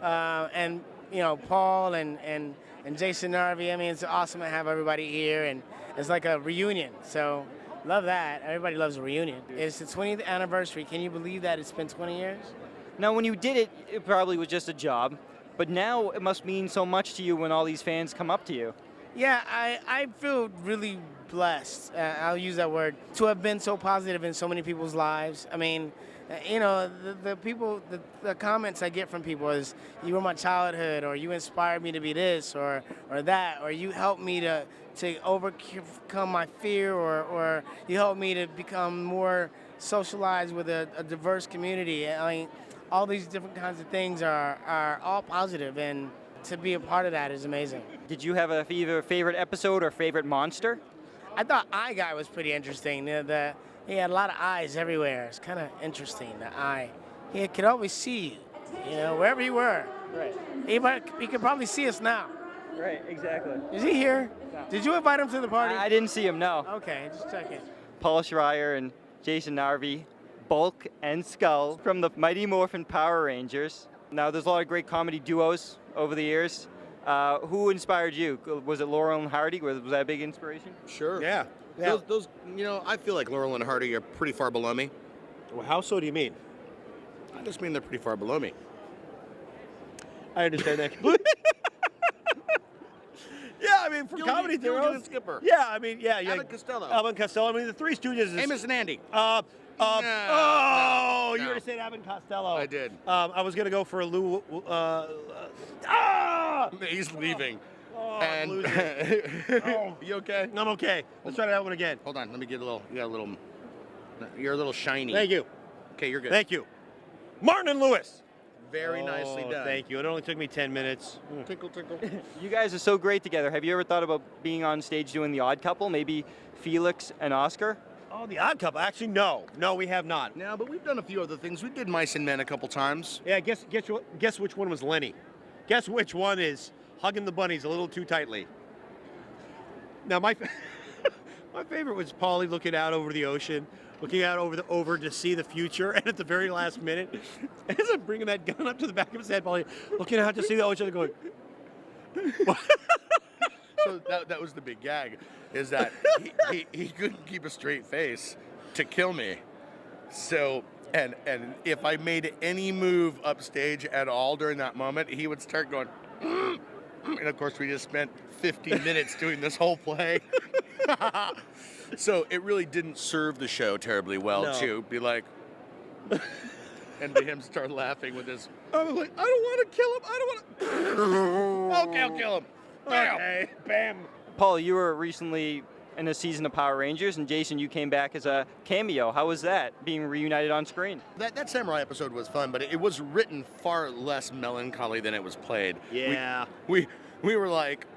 and you know, Paul and Jason Narvi. I mean, it's awesome to have everybody here, and it's like a reunion. So, love that. Everybody loves a reunion. It's the 20th anniversary. Can you believe that it's been 20 years? Now, when you did it, it probably was just a job, but now it must mean so much to you when all these fans come up to you. Yeah, I feel really blessed, I'll use that word, to have been so positive in so many people's lives. I mean, you know, the comments I get from people is, you were my childhood, or you inspired me to be this, or that, or you helped me to overcome my fear, or you helped me to become more socialized with a diverse community. I mean, all these different kinds of things are all positive, and to be a part of that is amazing. Did you have either favorite episode or favorite monster? I thought Eye Guy was pretty interesting. He had a lot of eyes everywhere. It's kind of interesting, the eye. He could always see you, know, wherever you were. Right. He could probably see us now. Right, exactly. Is he here? No. Did you invite him to the party? I didn't see him, no. Okay, just checking. Paul Schreier and Jason Narvi, Bulk and Skull from the Mighty Morphin Power Rangers. Now, there's a lot of great comedy duos over the years. Who inspired you? Was it Laurel and Hardy? Was that a big inspiration? Sure. Yeah. Those, you know, I feel like Laurel and Hardy are pretty far below me. Well, how so do you mean? I just mean they're pretty far below me. I understand that completely. Yeah, I mean, for comedy duos. and Skipper. Yeah, I mean, yeah. Abbott Costello. Abbott Costello. I mean, the Three Stooges is... Amos and Andy. You no. were to say Abbott Costello. I did. I was going to go for Lou... He's leaving. Oh, and I'm losing. Oh. You okay? I'm okay. Let's try that one again. Hold on, let me get a little. You got a little. You're a little shiny. Thank you. Okay, you're good. Thank you. Martin and Lewis. Very nicely done. Thank you. It only took me 10 minutes. Tinkle, tinkle. You guys are so great together. Have you ever thought about being on stage doing The Odd Couple? Maybe Felix and Oscar? Oh, The Odd Couple. Actually, no. No, we have not. No, but we've done a few other things. We did Mice and Men a couple times. Yeah, guess which one was Lenny. Guess which one is hugging the bunnies a little too tightly. Now, my favorite was Paulie looking out over the ocean, looking out over to see the future, and at the very last minute, as I'm bringing that gun up to the back of his head, Paulie looking out to see the ocean and going. So that was the big gag, is that he couldn't keep a straight face to kill me. So, and if I made any move upstage at all during that moment, he would start going, and of course we just spent 15 minutes doing this whole play. So it really didn't serve the show terribly well to be like, and to him start laughing with his, I was like, I don't want to kill him. I don't want to. Okay, I'll kill him. Bam. Okay, bam. Paul, you were recently in a season of Power Rangers, and Jason, you came back as a cameo. How was that, being reunited on screen? That Samurai episode was fun, but it was written far less melancholy than it was played. Yeah. We were like,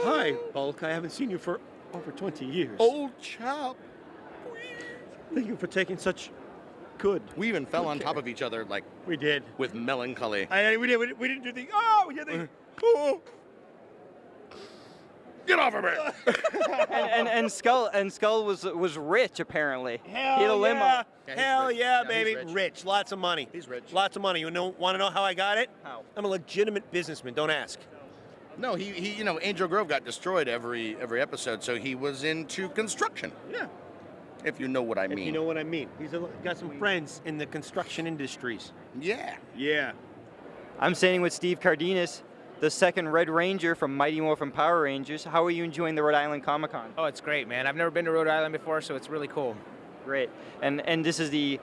hi, Bulk. I haven't seen you for over 20 years. Old chap. Thank you for taking such good. We even fell on top of each other, like we did with melancholy. We didn't do the we did the Get off of me! and Skull was rich apparently. Hell he had a limo. Yeah. Yeah, Hell rich. yeah, No, baby! he's Rich, lots of money. He's rich. Lots of money. You want to know how I got it? How? I'm a legitimate businessman. Don't ask. No, he Angel Grove got destroyed every episode, so he was into construction. Yeah. if you know what I mean. If you know what I mean. He's got some friends in the construction industries. Yeah. Yeah. I'm standing with Steve Cardenas, the second Red Ranger from Mighty Morphin Power Rangers. How are you enjoying the Rhode Island Comic Con? Oh, it's great, man. I've never been to Rhode Island before, so it's really cool. Great. And this is the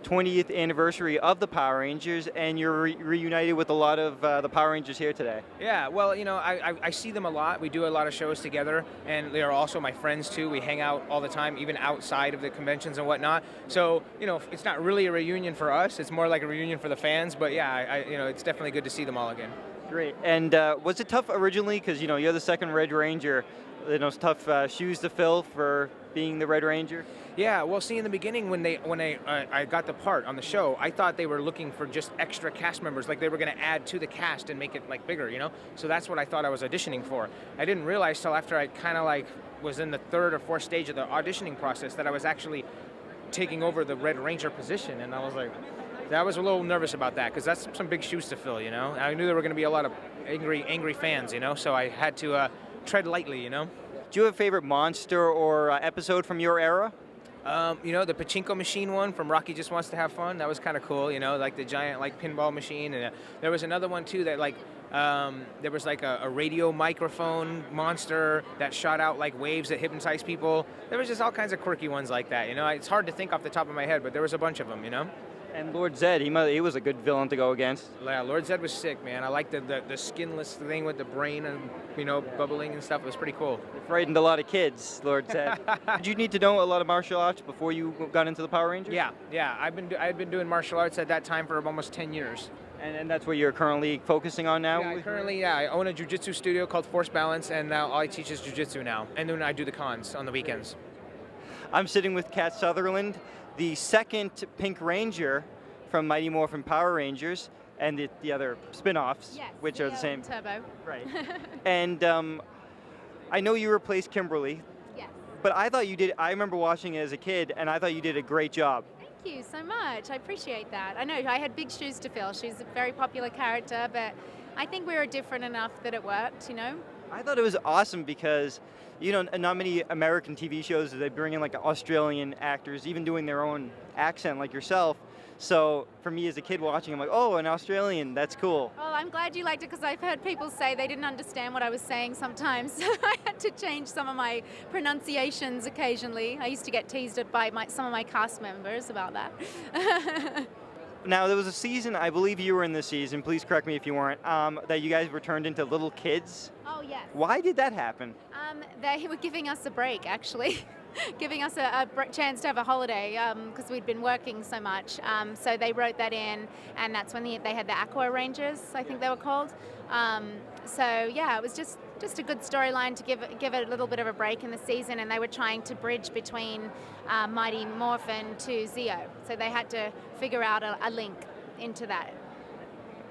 20th anniversary of the Power Rangers, and you're reunited with a lot of the Power Rangers here today. Yeah, well, you know, I see them a lot. We do a lot of shows together, and they are also my friends, too. We hang out all the time, even outside of the conventions and whatnot. So, you know, it's not really a reunion for us. It's more like a reunion for the fans. But, yeah, you know, it's definitely good to see them all again. Great. And was it tough originally? Because, you know, you're the second Red Ranger. You know, it's tough shoes to fill for being the Red Ranger? Yeah, well, see, in the beginning when I got the part on the show, I thought they were looking for just extra cast members, like they were going to add to the cast and make it like bigger, you know? So that's what I thought I was auditioning for. I didn't realize till after I kind of like was in the third or fourth stage of the auditioning process that I was actually taking over the Red Ranger position, and I was like, I was a little nervous about that because that's some big shoes to fill, you know? I knew there were going to be a lot of angry fans, you know? So I had to tread lightly, you know? Do you have a favorite monster or episode from your era? You know, the pachinko machine one from Rocky Just Wants to Have Fun. That was kind of cool, you know, like the giant like pinball machine. And there was another one too that like there was like a radio microphone monster that shot out like waves that hypnotized people. There was just all kinds of quirky ones like that, you know. It's hard to think off the top of my head, but there was a bunch of them, you know. And Lord Zed, he was a good villain to go against. Yeah, Lord Zed was sick, man. I liked the skinless thing with the brain and, you know, bubbling and stuff. It was pretty cool. It frightened a lot of kids, Lord Zed. Did you need to know a lot of martial arts before you got into the Power Rangers? Yeah. I had been doing martial arts at that time for almost 10 years. And that's what you're currently focusing on now? Yeah, I own a jiu-jitsu studio called Force Balance, and now all I teach is jiu-jitsu now. And then I do the cons on the weekends. I'm sitting with Kat Sutherland, the second Pink Ranger from Mighty Morphin Power Rangers, and the other spin-offs, yes, which are the same. Turbo. Right. And I know you replaced Kimberly. Yes. But I thought you did. I remember watching it as a kid, and I thought you did a great job. Thank you so much. I appreciate that. I know I had big shoes to fill. She's a very popular character, but I think we were different enough that it worked, you know? I thought it was awesome because, you know, not many American TV shows do they bring in like Australian actors, even doing their own accent like yourself. So for me as a kid watching, I'm like, oh, an Australian, that's cool. Well, I'm glad you liked it because I've heard people say they didn't understand what I was saying sometimes. So I had to change some of my pronunciations occasionally. I used to get teased by some of my cast members about that. Now, there was a season, I believe you were in this season, please correct me if you weren't, that you guys were turned into little kids. Oh, yes. Why did that happen? They were giving us a break, actually. Giving us a chance to have a holiday because we'd been working so much. So they wrote that in, and that's when they had the Aqua Rangers, I think they were called. So yeah, it was just a good storyline to give it a little bit of a break in the season, and they were trying to bridge between Mighty Morphin to Zeo. So they had to figure out a link into that.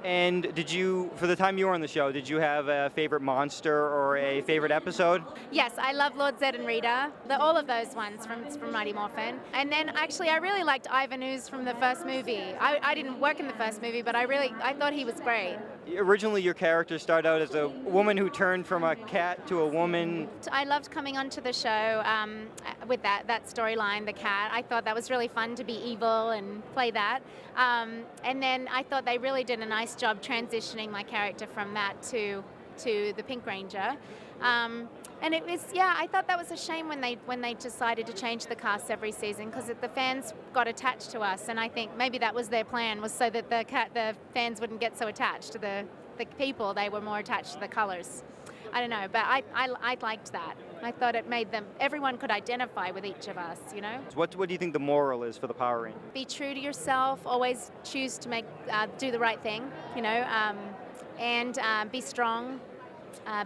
And did you, for the time you were on the show, did you have a favorite monster or a favorite episode? Yes, I love Lord Zed and Rita, all of those ones from Mighty Morphin. And then actually I really liked Ivan Ooze from the first movie. I didn't work in the first movie, but I thought he was great. Originally your character started out as a woman who turned from a cat to a woman. I loved coming onto the show with that storyline, the cat. I thought that was really fun to be evil and play that. And then I thought they really did a nice job transitioning my character from that to the Pink Ranger. And it was, I thought that was a shame when they decided to change the cast every season because the fans got attached to us, and I think maybe that was their plan, was so that the fans wouldn't get so attached to the people. They were more attached to the colors. I don't know, but I liked that. I thought it made everyone could identify with each of us, you know? What do you think the moral is for the Power Rangers? Be true to yourself, always choose to do the right thing, you know, and be strong,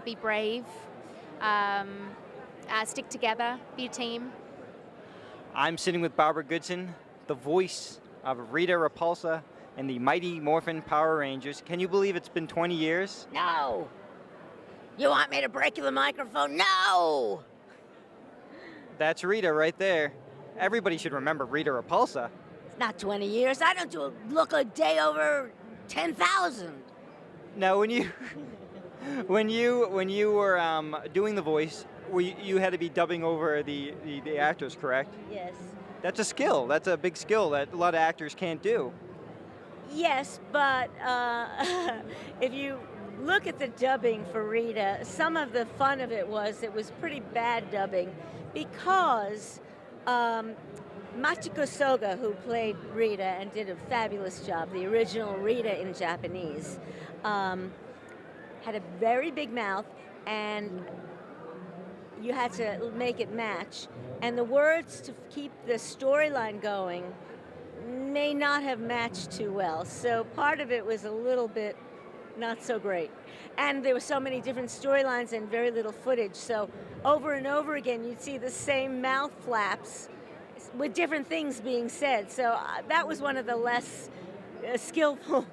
be brave, stick together, be a team. I'm sitting with Barbara Goodson, the voice of Rita Repulsa and the Mighty Morphin Power Rangers. Can you believe it's been 20 years? No! You want me to break you the microphone? No! That's Rita right there. Everybody should remember Rita Repulsa. It's not 20 years. I don't look a day over 10,000. Now, when you were doing the voice, you had to be dubbing over the actors, correct? Yes. That's a skill. That's a big skill that a lot of actors can't do. Yes, but if you look at the dubbing for Rita, some of the fun of it was pretty bad dubbing because Machiko Soga, who played Rita and did a fabulous job, the original Rita in Japanese, had a very big mouth, and you had to make it match. And the words to keep the storyline going may not have matched too well. So part of it was a little bit not so great. And there were so many different storylines and very little footage. So over and over again, you'd see the same mouth flaps with different things being said. So that was one of the less skillful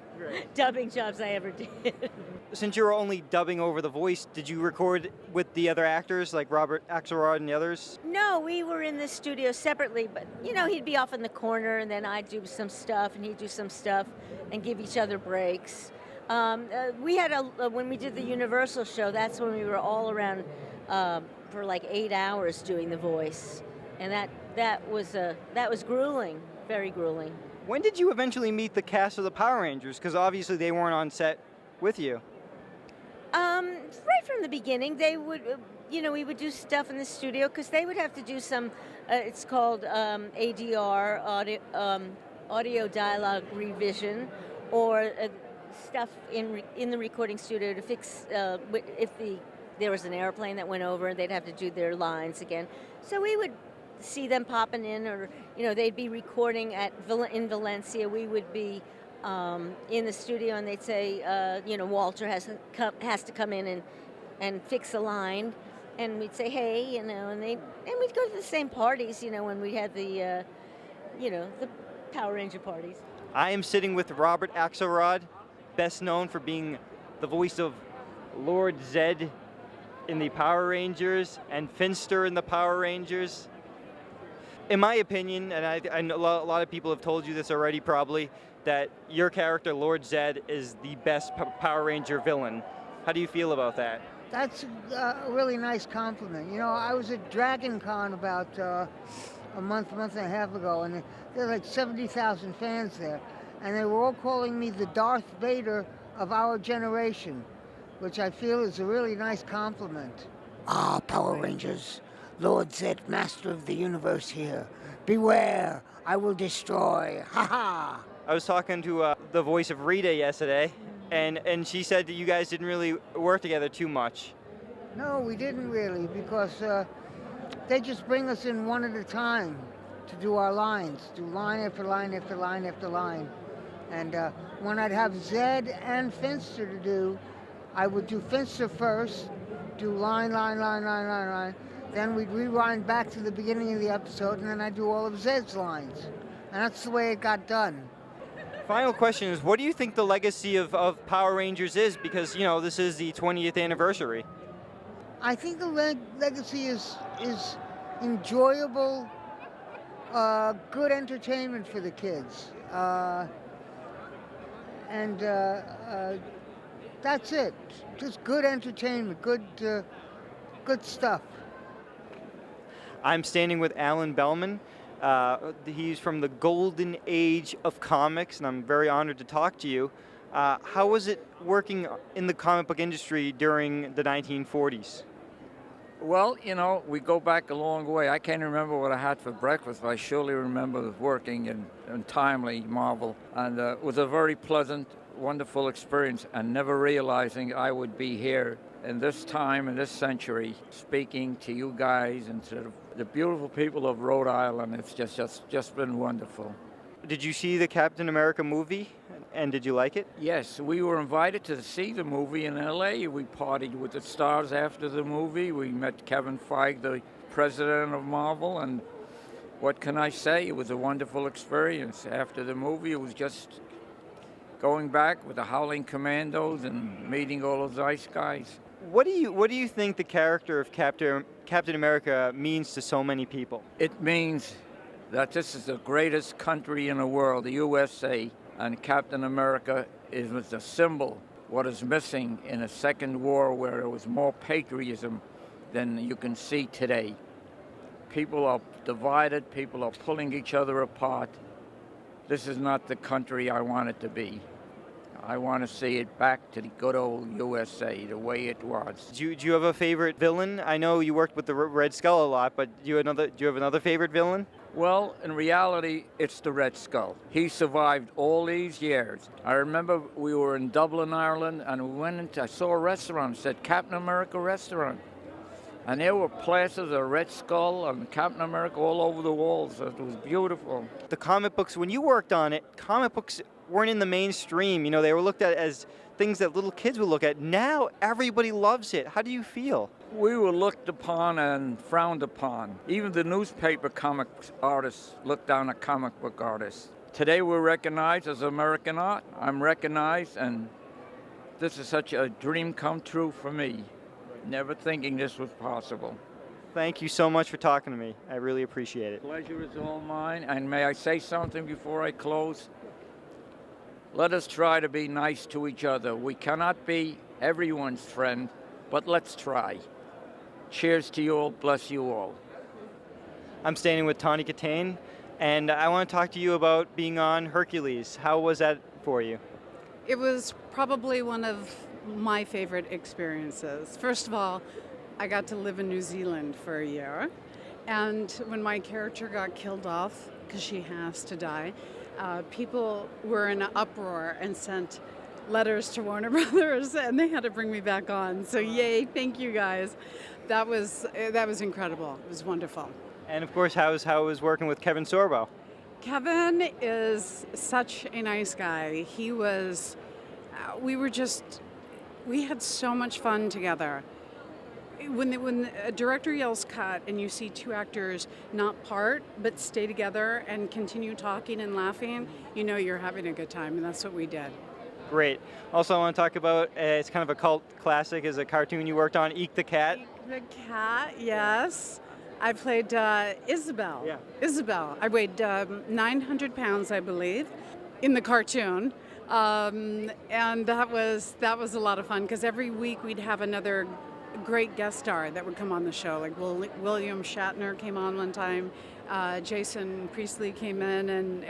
dubbing jobs I ever did. Since you were only dubbing over the voice, did you record with the other actors, like Robert Axelrod and the others? No, we were in the studio separately, but he'd be off in the corner, and then I'd do some stuff, and he'd do some stuff, and give each other breaks. We had when we did the Universal show, that's when we were all around for like 8 hours doing the voice, and that was grueling, very grueling. When did you eventually meet the cast of the Power Rangers? Because obviously they weren't on set with you. Right from the beginning, they would, we would do stuff in the studio because they would have to do some, it's called ADR, audio dialogue revision, or stuff in the recording studio to fix, if there was an airplane that went over, they'd have to do their lines again. So we would see them popping in, or, they'd be recording in Valencia. We would be in the studio, and they'd say, Walter has to come in and fix a line, and we'd say, hey, and we'd go to the same parties, when we had the Power Ranger parties. I am sitting with Robert Axelrod, best known for being the voice of Lord Zed in the Power Rangers and Finster in the Power Rangers. In my opinion, and I know a lot of people have told you this already probably, that your character, Lord Zed, is the best Power Ranger villain. How do you feel about that? That's a really nice compliment. I was at Dragon Con about a month and a half ago, and there were like 70,000 fans there, and they were all calling me the Darth Vader of our generation, which I feel is a really nice compliment. Ah, Power Rangers. Lord Zed, master of the universe here. Beware, I will destroy. Ha ha! I was talking to the voice of Rita yesterday, and she said that you guys didn't really work together too much. No, we didn't really, because they just bring us in one at a time to do our lines, do line after line after line after line. And when I'd have Zed and Finster to do, I would do Finster first, do line. Then we'd rewind back to the beginning of the episode, and then I'd do all of Zed's lines. And that's the way it got done. Final question is, what do you think the legacy of Power Rangers is? Because, this is the 20th anniversary. I think the legacy is enjoyable, good entertainment for the kids. And that's it. Just good entertainment, good stuff. I'm standing with Alan Bellman. He's from the golden age of comics, and I'm very honored to talk to you. How was it working in the comic book industry during the 1940s? Well, we go back a long way. I can't remember what I had for breakfast, but I surely remember working in Timely Marvel. And it was a very pleasant, wonderful experience, and never realizing I would be here in this time, in this century, speaking to you guys and to the beautiful people of Rhode Island. It's just been wonderful. Did you see the Captain America movie, and did you like it? Yes, we were invited to see the movie in L.A. We partied with the stars after the movie. We met Kevin Feige, the president of Marvel, and what can I say? It was a wonderful experience. After the movie, it was just going back with the Howling Commandos and meeting all those nice guys. What do you think the character of Captain America means to so many people? It means that this is the greatest country in the world, the USA, and Captain America was the symbol, what is missing in a second war where there was more patriotism than you can see today. People are divided, people are pulling each other apart. This is not the country I want it to be. I want to see it back to the good old USA, the way it was. Do you have a favorite villain? I know you worked with the Red Skull a lot, but do you have another favorite villain? Well, in reality, it's the Red Skull. He survived all these years. I remember we were in Dublin, Ireland, and we went into, I saw a restaurant, it said Captain America Restaurant. And there were plasters of Red Skull and Captain America all over the walls. It was beautiful. The comic books, when you worked on it, comic books weren't in the mainstream. You know, they were looked at as things that little kids would look at. Now everybody loves it. How do you feel? We were looked upon and frowned upon. Even the newspaper comic artists looked down at comic book artists. Today we're recognized as American art. I'm recognized, and this is such a dream come true for me. Never thinking this was possible. Thank you so much for talking to me. I really appreciate it. Pleasure is all mine. And may I say something before I close? Let us try to be nice to each other. We cannot be everyone's friend, but let's try. Cheers to you all. Bless you all. I'm standing with Tawny Katane, and I want to talk to you about being on Hercules. How was that for you? It was probably one of my favorite experiences. First of all, I got to live in New Zealand for a year, and when my character got killed off, because she has to die, people were in an uproar and sent letters to Warner Brothers, and they had to bring me back on. So yay, thank you guys. That was incredible. It was wonderful. And of course, how was working with Kevin Sorbo? Kevin is such a nice guy. He was, we had so much fun together. When a director yells cut and you see two actors not part but stay together and continue talking and laughing, you know you're having a good time, and that's what we did. Great. Also, I want to talk about, it's kind of a cult classic, is a cartoon you worked on, Eek the Cat. Eek the Cat, yes. I played Isabel. Yeah. Isabel. I weighed 900 pounds, I believe, in the cartoon. And that was a lot of fun, because every week we'd have another great guest star that would come on the show. Like William Shatner came on one time, Jason Priestley came in, and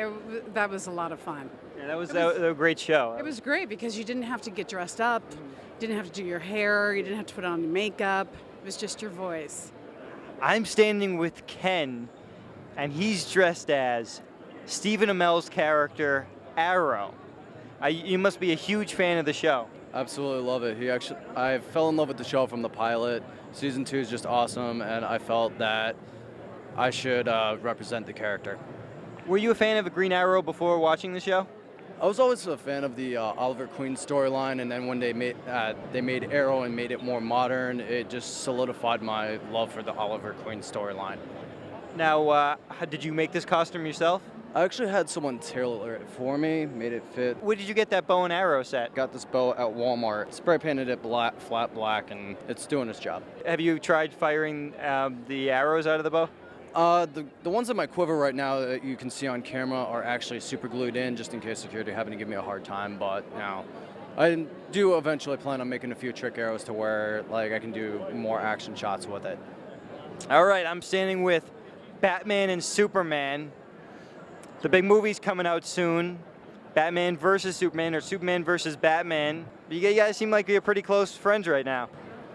that was a lot of fun. Yeah, that was a great show. It was great because you didn't have to get dressed up, didn't have to do your hair, you didn't have to put on makeup. It was just your voice. I'm standing with Ken, and he's dressed as Stephen Amell's character, Arrow. You must be a huge fan of the show. Absolutely love it. I fell in love with the show from the pilot. Season 2 is just awesome, and I felt that I should represent the character. Were you a fan of Green Arrow before watching the show? I was always a fan of the Oliver Queen storyline, and then when they made Arrow and made it more modern, it just solidified my love for the Oliver Queen storyline. Now, did you make this costume yourself? I actually had someone tailor it for me, made it fit. Where did you get that bow and arrow set? Got this bow at Walmart. Spray painted it flat black, and it's doing its job. Have you tried firing the arrows out of the bow? The ones in my quiver right now that you can see on camera are actually super glued in, just in case security happened to give me a hard time. But now, I do eventually plan on making a few trick arrows to where I can do more action shots with it. All right, I'm standing with Batman and Superman. The big movie's coming out soon. Batman versus Superman, or Superman versus Batman. You guys seem like you're pretty close friends right now.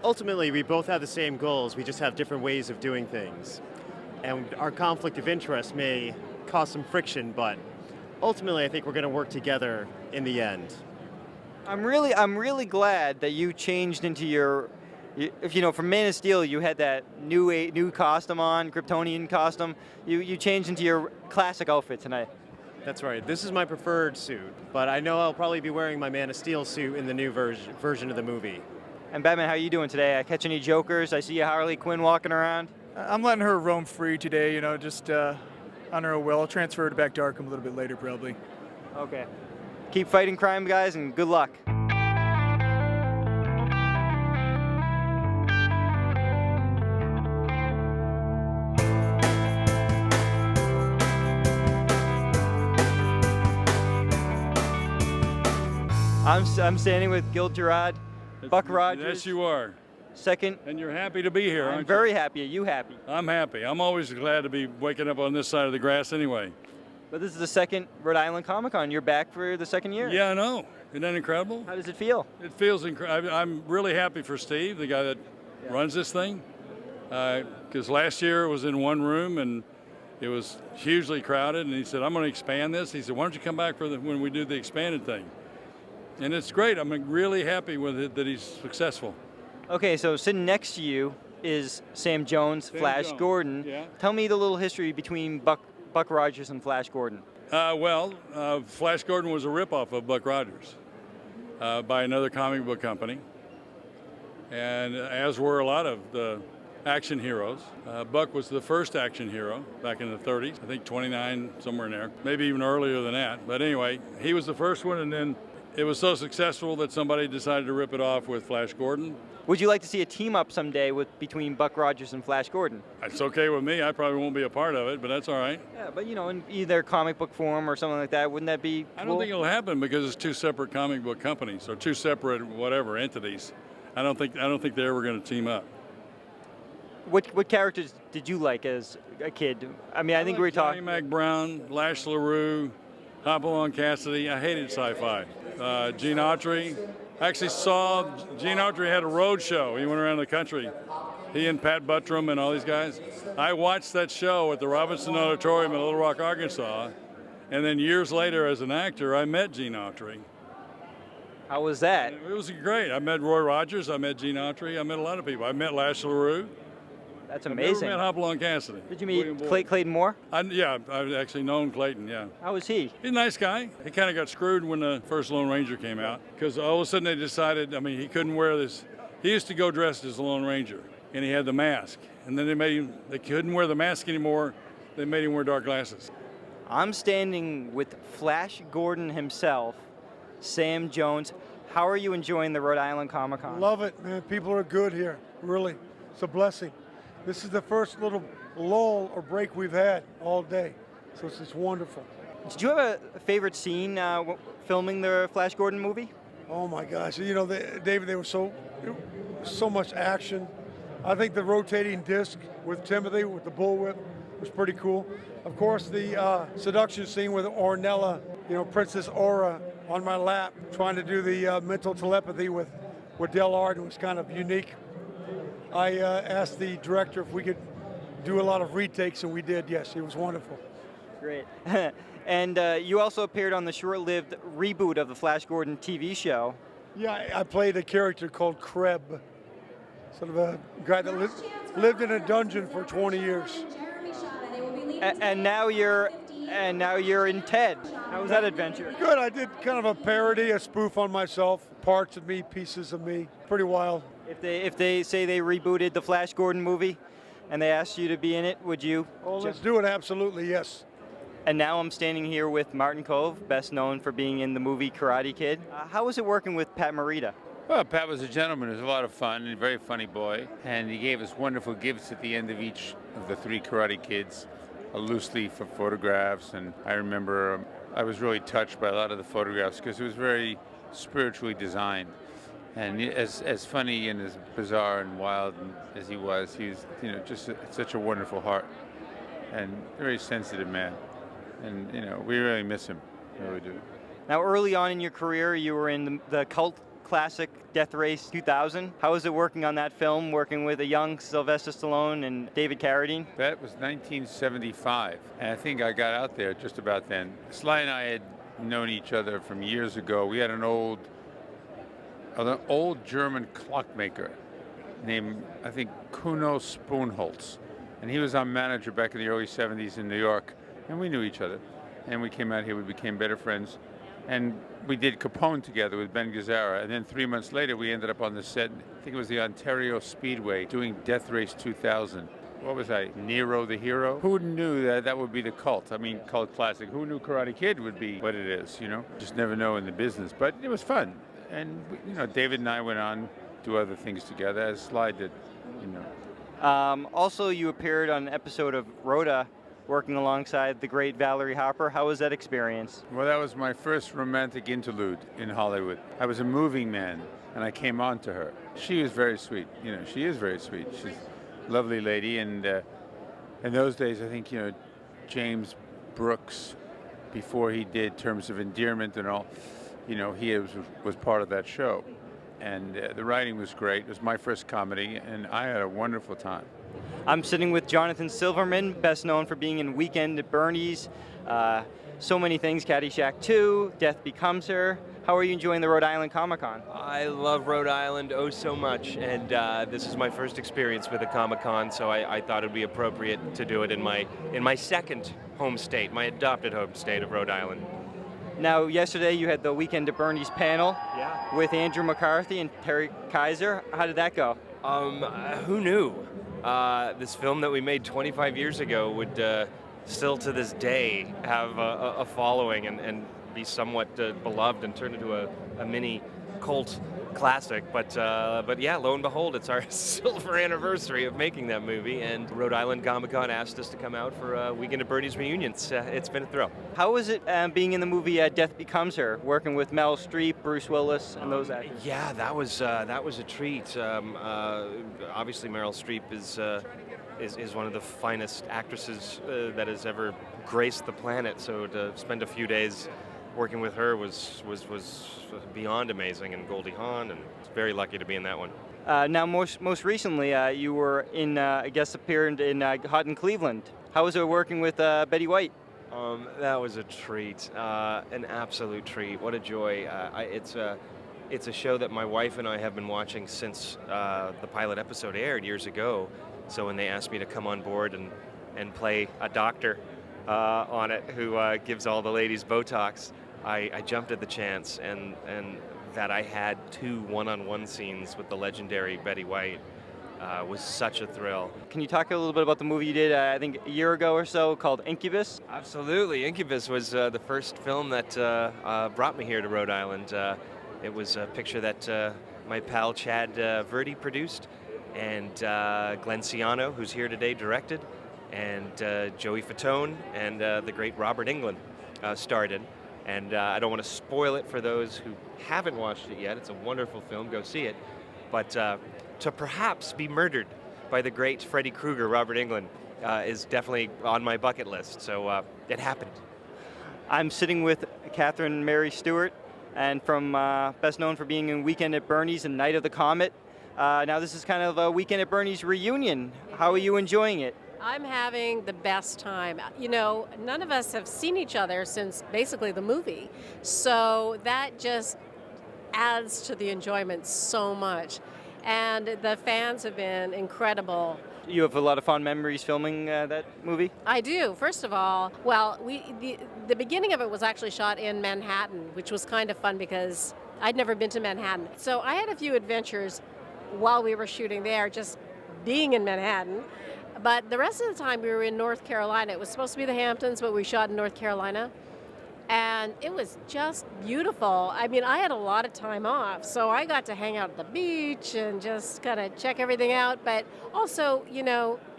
Ultimately, we both have the same goals. We just have different ways of doing things. And our conflict of interest may cause some friction, but ultimately I think we're going to work together in the end. I'm really glad that you changed into your, from Man of Steel you had that new costume on, Kryptonian costume. You changed into your classic outfit tonight. That's right. This is my preferred suit, but I know I'll probably be wearing my Man of Steel suit in the new version of the movie. And Batman, how are you doing today? I catch any jokers? I see a Harley Quinn walking around. I'm letting her roam free today, just on her will. I'll transfer her to back to Arkham a little bit later, probably. Okay. Keep fighting crime, guys, and good luck. I'm standing with Gil Gerard, Buck Rogers. Yes, you are. second. And you're happy to be here, I'm aren't very happy. Are you happy? I'm happy. I'm always glad to be waking up on this side of the grass anyway. But this is the second Rhode Island Comic Con. You're back for the second year. Yeah, I know. Isn't that incredible? How does it feel? It feels incredible. I'm really happy for Steve, the guy that runs this thing. Because last year it was in one room and it was hugely crowded. And he said, I'm going to expand this. He said, why don't you come back for when we do the expanded thing? And it's great. I'm really happy with it that he's successful. Okay, so sitting next to you is Sam Jones, Flash Gordon. Yeah. Tell me the little history between Buck Rogers and Flash Gordon. Flash Gordon was a ripoff of Buck Rogers by another comic book company, and as were a lot of the action heroes. Buck was the first action hero back in the 30s, I think 29, somewhere in there, maybe even earlier than that. But anyway, he was the first one, and then it was so successful that somebody decided to rip it off with Flash Gordon. Would you like to see a team up someday between Buck Rogers and Flash Gordon? It's okay with me. I probably won't be a part of it, but that's all right. Yeah, but in either comic book form or something like that, wouldn't that be cool? I don't think it'll happen because it's two separate comic book companies or two separate whatever entities. I don't think they're ever going to team up. What characters did you like as a kid? I mean, I think we were talking. Johnny Mac Brown, Lash LaRue, Hopalong Cassidy. I hated sci-fi. Gene Autry. I actually saw Gene Autry had a road show. He went around the country. He and Pat Buttram and all these guys. I watched that show at the Robinson Auditorium in Little Rock, Arkansas. And then years later, as an actor, I met Gene Autry. How was that? It was great. I met Roy Rogers. I met Gene Autry. I met a lot of people. I met Lash LaRue. That's amazing. I never met Hopalong Cassidy. Did you meet Clayton Moore? Yeah, I've actually known Clayton, yeah. How was he? He's a nice guy. He kind of got screwed when the first Lone Ranger came out because all of a sudden they decided, he couldn't wear this. He used to go dressed as the Lone Ranger, and he had the mask. And then they couldn't wear the mask anymore. They made him wear dark glasses. I'm standing with Flash Gordon himself, Sam Jones. How are you enjoying the Rhode Island Comic Con? Love it, man. People are good here, really. It's a blessing. This is the first little lull or break we've had all day, so it's just wonderful. Did you have a favorite scene filming the Flash Gordon movie? Oh my gosh, David, they were so much action. I think the rotating disc with Timothy, with the bullwhip, was pretty cool. Of course, the seduction scene with Ornella, Princess Aura on my lap, trying to do the mental telepathy with Del Arden was kind of unique. I asked the director if we could do a lot of retakes, and we did. Yes, it was wonderful. Great. And you also appeared on the short-lived reboot of the Flash Gordon TV show. Yeah, I played a character called Kreb, sort of a guy that lived in a dungeon for 20 years. And now you're in Ted. How was that adventure? Good. I did kind of a parody, a spoof on myself, parts of me, pieces of me. Pretty wild. If they say they rebooted the Flash Gordon movie and they asked you to be in it, would you? Oh, let's do it, absolutely, yes. And now I'm standing here with Martin Kove, best known for being in the movie Karate Kid. How was it working with Pat Morita? Well, Pat was a gentleman. It was a lot of fun and a very funny boy. And he gave us wonderful gifts at the end of each of the three Karate Kids, a loose leaf of photographs. And I remember I was really touched by a lot of the photographs because it was very spiritually designed. And as funny and as bizarre and wild as he was just such a wonderful heart and a very sensitive man. And, we really miss him. We really do. Now, early on in your career, you were in the cult classic Death Race 2000. How was it working on that film, working with a young Sylvester Stallone and David Carradine? That was 1975, and I think I got out there just about then. Sly and I had known each other from years ago. We had an old German clockmaker named, I think, Kuno Spoonholtz, and he was our manager back in the early 70s in New York, and we knew each other. And we came out here, we became better friends. And we did Capone together with Ben Gazzara. And then 3 months later, we ended up on the set, I think it was the Ontario Speedway, doing Death Race 2000. What was I, Nero the Hero? Who knew that would be the cult? Cult classic. Who knew Karate Kid would be what it is, Just never know in the business. But it was fun. And, David and I went on to do other things together, as Sly did, Also, you appeared on an episode of Rhode working alongside the great Valerie Harper. How was that experience? Well, that was my first romantic interlude in Hollywood. I was a moving man, and I came on to her. She was very sweet. She is very sweet. She's a lovely lady, and in those days, I think, James Brooks, before he did Terms of Endearment and all, he was part of that show. And the writing was great. It was my first comedy, and I had a wonderful time. I'm sitting with Jonathan Silverman, best known for being in Weekend at Bernie's, so many things, Caddyshack 2, Death Becomes Her. How are you enjoying the Rhode Island Comic-Con? I love Rhode Island oh so much, and this is my first experience with a Comic-Con, so I thought it would be appropriate to do it in my second home state, my adopted home state of Rhode Island. Now, yesterday you had the Weekend at Bernie's panel with Andrew McCarthy and Terry Kaiser. How did that go? Who knew? This film that we made 25 years ago would still to this day have a following and be somewhat beloved and turn into a mini cult classic. But yeah, lo and behold, it's our silver anniversary of making that movie, and Rhode Island Comic-Con asked us to come out for a Weekend at Bernie's reunion. It's been a thrill. How was it being in the movie Death Becomes Her, working with Meryl Streep, Bruce Willis, and those actors? Yeah, that was a treat. Obviously, Meryl Streep is one of the finest actresses that has ever graced the planet. So to spend a few days working with her was beyond amazing, and Goldie Hawn, and very lucky to be in that one. Now, most recently, you were in, I guess, appeared in Hot in Cleveland. How was it working with Betty White? That was a treat, an absolute treat. What a joy! It's a show that my wife and I have been watching since the pilot episode aired years ago. So when they asked me to come on board and play a doctor on it who gives all the ladies Botox, I jumped at the chance, and that I had 2 one-on-one scenes with the legendary Betty White was such a thrill. Can you talk a little bit about the movie you did, I think, a year ago or so, called Incubus? Absolutely. Incubus was the first film that brought me here to Rhode Island. It was a picture that my pal Chad Verdi produced, and Glenn Ciano, who's here today, directed, and Joey Fatone and the great Robert Englund starred in. And I don't want to spoil it for those who haven't watched it yet. It's a wonderful film. Go see it. But to perhaps be murdered by the great Freddy Krueger, Robert Englund, is definitely on my bucket list. So it happened. I'm sitting with Catherine Mary Stewart, and from best known for being in Weekend at Bernie's and Night of the Comet. Now this is kind of a Weekend at Bernie's reunion. How are you enjoying it? I'm having the best time. None of us have seen each other since basically the movie. So that just adds to the enjoyment so much. And the fans have been incredible. You have a lot of fond memories filming that movie? I do. First of all, well, the beginning of it was actually shot in Manhattan, which was kind of fun because I'd never been to Manhattan. So I had a few adventures while we were shooting there, just being in Manhattan. But the rest of the time we were in North Carolina. It was supposed to be the Hamptons, but we shot in North Carolina. And it was just beautiful. I mean, I had a lot of time off, so I got to hang out at the beach and just kind of check everything out. But also,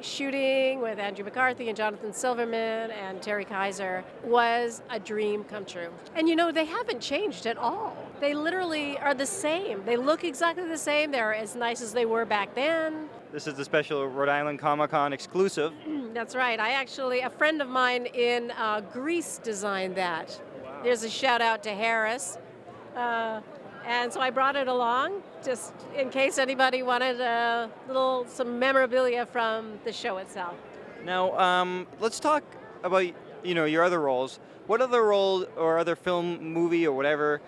shooting with Andrew McCarthy and Jonathan Silverman and Terry Kaiser was a dream come true. And they haven't changed at all. They literally are the same. They look exactly the same. They're as nice as they were back then. This is the special Rhode Island Comic-Con exclusive. That's right. A friend of mine in Greece designed that. Wow. There's a shout out to Harris. And so I brought it along just in case anybody wanted some memorabilia from the show itself. Now, let's talk about, your other roles. What other role or other film, movie, or whatever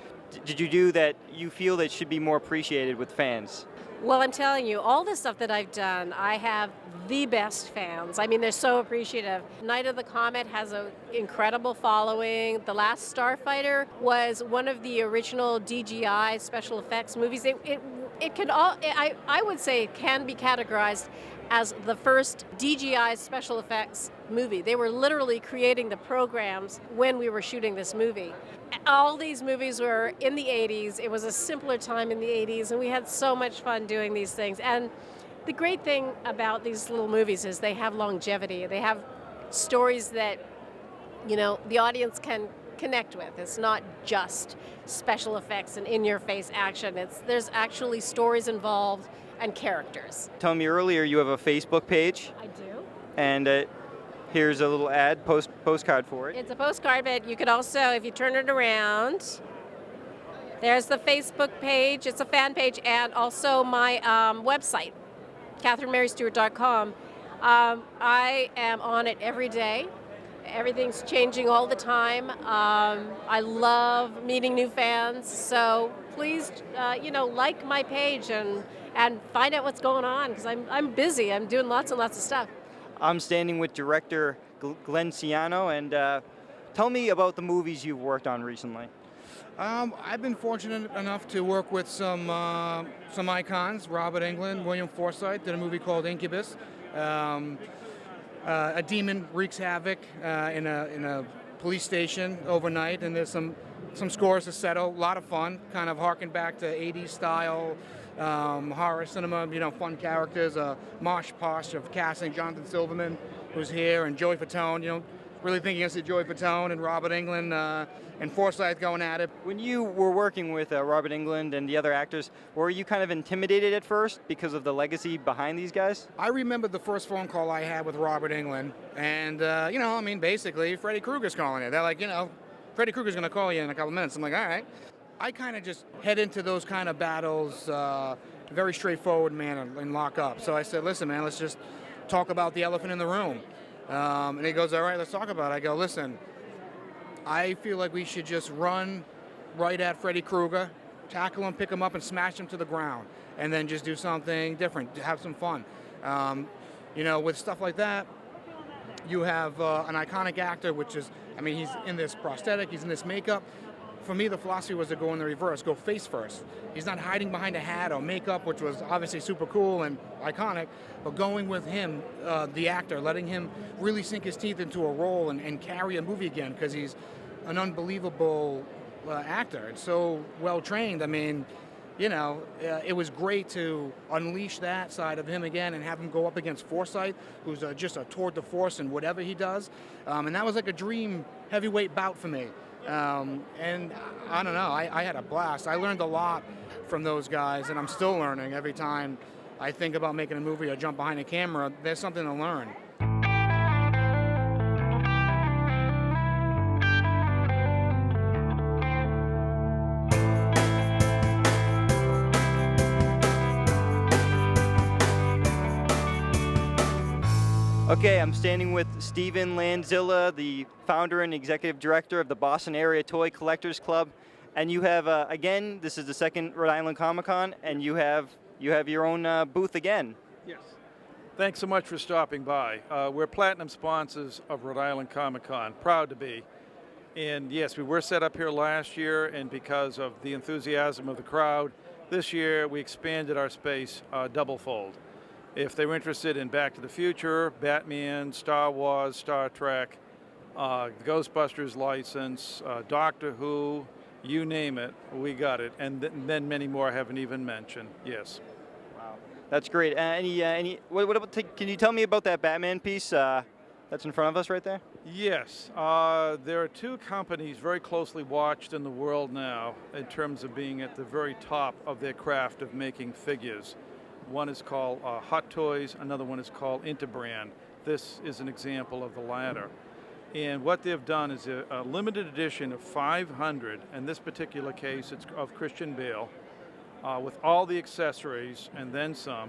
did you do that you feel that should be more appreciated with fans? Well, I'm telling you, all the stuff that I've done, I have the best fans. I mean, they're so appreciative. Night of the Comet has an incredible following. The Last Starfighter was one of the original DGI special effects movies. I would say it can be categorized as the first DGI special effects movie. They were literally creating the programs when we were shooting this movie. All these movies were in the 80s. It was a simpler time in the 80s, and we had so much fun doing these things. And the great thing about these little movies is they have longevity. They have stories that, the audience can connect with. It's not just special effects and in-your-face action. There's actually stories involved and characters. Telling me earlier you have a Facebook page. I do. And here's a little ad, postcard for it. It's a postcard, but you could also, if you turn it around, there's the Facebook page. It's a fan page, and also my website, CatherineMaryStewart.com. I am on it every day. Everything's changing all the time. I love meeting new fans, so please, like my page and find out what's going on, because I'm busy. I'm doing lots and lots of stuff. I'm standing with director Glenn Ciano, and tell me about the movies you've worked on recently. I've been fortunate enough to work with some icons. Robert Englund, William Forsythe did a movie called Incubus. A demon wreaks havoc in a police station overnight, and there's some scores to settle. A lot of fun, kind of harken back to 80s style horror cinema. Fun characters. Mosh Posh of casting, Jonathan Silverman, who's here, and Joey Fatone. Really thinking it's Joey Fatone and Robert Englund and Forsythe going at it. When you were working with Robert Englund and the other actors, were you kind of intimidated at first because of the legacy behind these guys? I remember the first phone call I had with Robert Englund, and basically Freddy Krueger's calling it. They're like, Freddy Krueger's going to call you in a couple minutes. I'm like, all right. I kind of just head into those kind of battles very straightforward manner and lock up. So I said, listen, man, let's just talk about the elephant in the room. And he goes, all right, let's talk about it. I go, listen, I feel like we should just run right at Freddy Krueger, tackle him, pick him up, and smash him to the ground, and then just do something different, have some fun. With stuff like that, you have an iconic actor, which is, he's in this prosthetic, he's in this makeup. For me, the philosophy was to go in the reverse, go face first. He's not hiding behind a hat or makeup, which was obviously super cool and iconic, but going with him, the actor, letting him really sink his teeth into a role and carry a movie again, because he's an unbelievable actor and so well trained. It was great to unleash that side of him again and have him go up against Forsythe, who's just a tour de force in whatever he does. And that was like a dream heavyweight bout for me. And I don't know, I had a blast. I learned a lot from those guys, and I'm still learning every time I think about making a movie or jump behind a camera. There's something to learn. Okay, I'm standing with Steven Lanzilla, the founder and executive director of the Boston Area Toy Collectors Club. And you have, again, this is the second Rhode Island Comic-Con, and you have your own booth again. Yes. Thanks so much for stopping by. We're platinum sponsors of Rhode Island Comic-Con, proud to be. And yes, we were set up here last year, and because of the enthusiasm of the crowd, this year we expanded our space double-fold. If they were interested in Back to the Future, Batman, Star Wars, Star Trek, the Ghostbusters license, Doctor Who, you name it, we got it. And then many more I haven't even mentioned. Yes. Wow, that's great. What about? Can you tell me about that Batman piece that's in front of us right there? Yes. There are two companies very closely watched in the world now in terms of being at the very top of their craft of making figures. One is called Hot Toys, another one is called Interbrand. This is an example of the latter. And what they've done is a limited edition of 500, in this particular case it's of Christian Bale, with all the accessories and then some.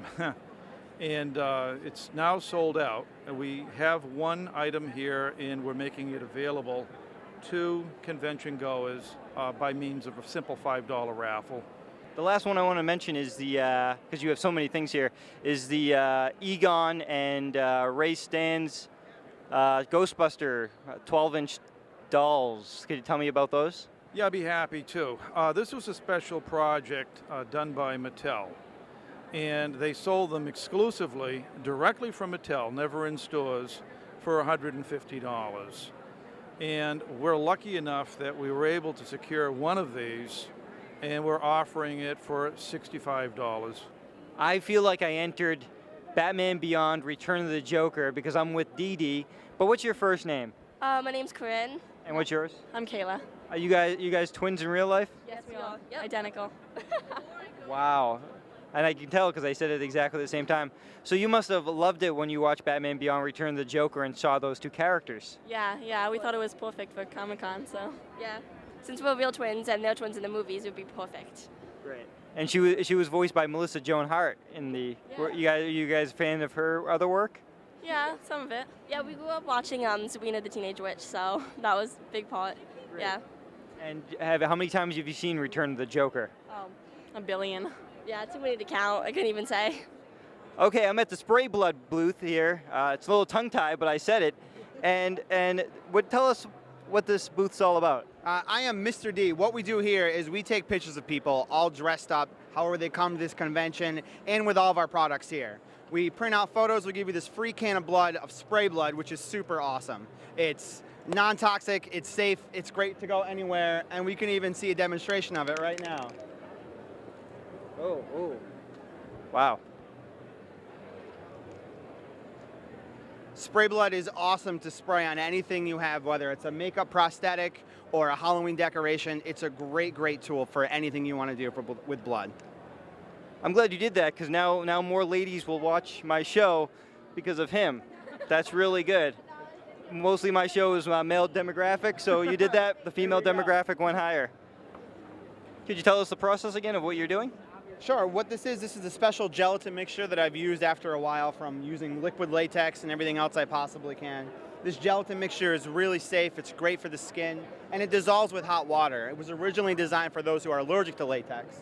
And it's now sold out. And we have one item here, and we're making it available to convention goers by means of a simple $5 raffle. The last one I want to mention is the, because you have so many things here, is the Egon and Ray Stan's Ghostbuster 12-inch dolls. Could you tell me about those? Yeah, I'd be happy to. This was a special project done by Mattel. And they sold them exclusively directly from Mattel, never in stores, for $150. And we're lucky enough that we were able to secure one of these, and we're offering it for $65. I feel like I entered Batman Beyond: Return of the Joker because I'm with Dee Dee. But what's your first name? My name's Corinne. And what's yours? I'm Kayla. Are you guys twins in real life? Yes, we are. Yep. Identical. Wow. And I can tell because I said it exactly at the same time. So you must have loved it when you watched Batman Beyond: Return of the Joker and saw those two characters. Yeah, we thought it was perfect for Comic-Con, so yeah. Since we're real twins and they're twins in the movies, it would be perfect. Great. And she was voiced by Melissa Joan Hart in the. Yeah. You guys a fan of her other work? Yeah, some of it. Yeah, we grew up watching Sabrina the Teenage Witch, so that was a big part. Great. Yeah. And how many times have you seen Return of the Joker? Oh, a billion. Yeah, too many to count. I couldn't even say. Okay, I'm at the spray blood booth here. It's a little tongue-tied, but I said it. And tell us what this booth's all about. I am Mr. D. What we do here is we take pictures of people all dressed up, however they come to this convention, and with all of our products here. We print out photos, we give you this free can of blood, of spray blood, which is super awesome. It's non-toxic, it's safe, it's great to go anywhere, and we can even see a demonstration of it right now. Oh. Wow. Spray blood is awesome to spray on anything you have, whether it's a makeup prosthetic or a Halloween decoration. It's a great, great tool for anything you want to do with blood. I'm glad you did that because now more ladies will watch my show because of him. That's really good. Mostly my show is male demographic, so you did that. The female demographic went higher. Could you tell us the process again of what you're doing? Sure. What this is a special gelatin mixture that I've used after a while from using liquid latex and everything else I possibly can. This gelatin mixture is really safe, it's great for the skin, and it dissolves with hot water. It was originally designed for those who are allergic to latex.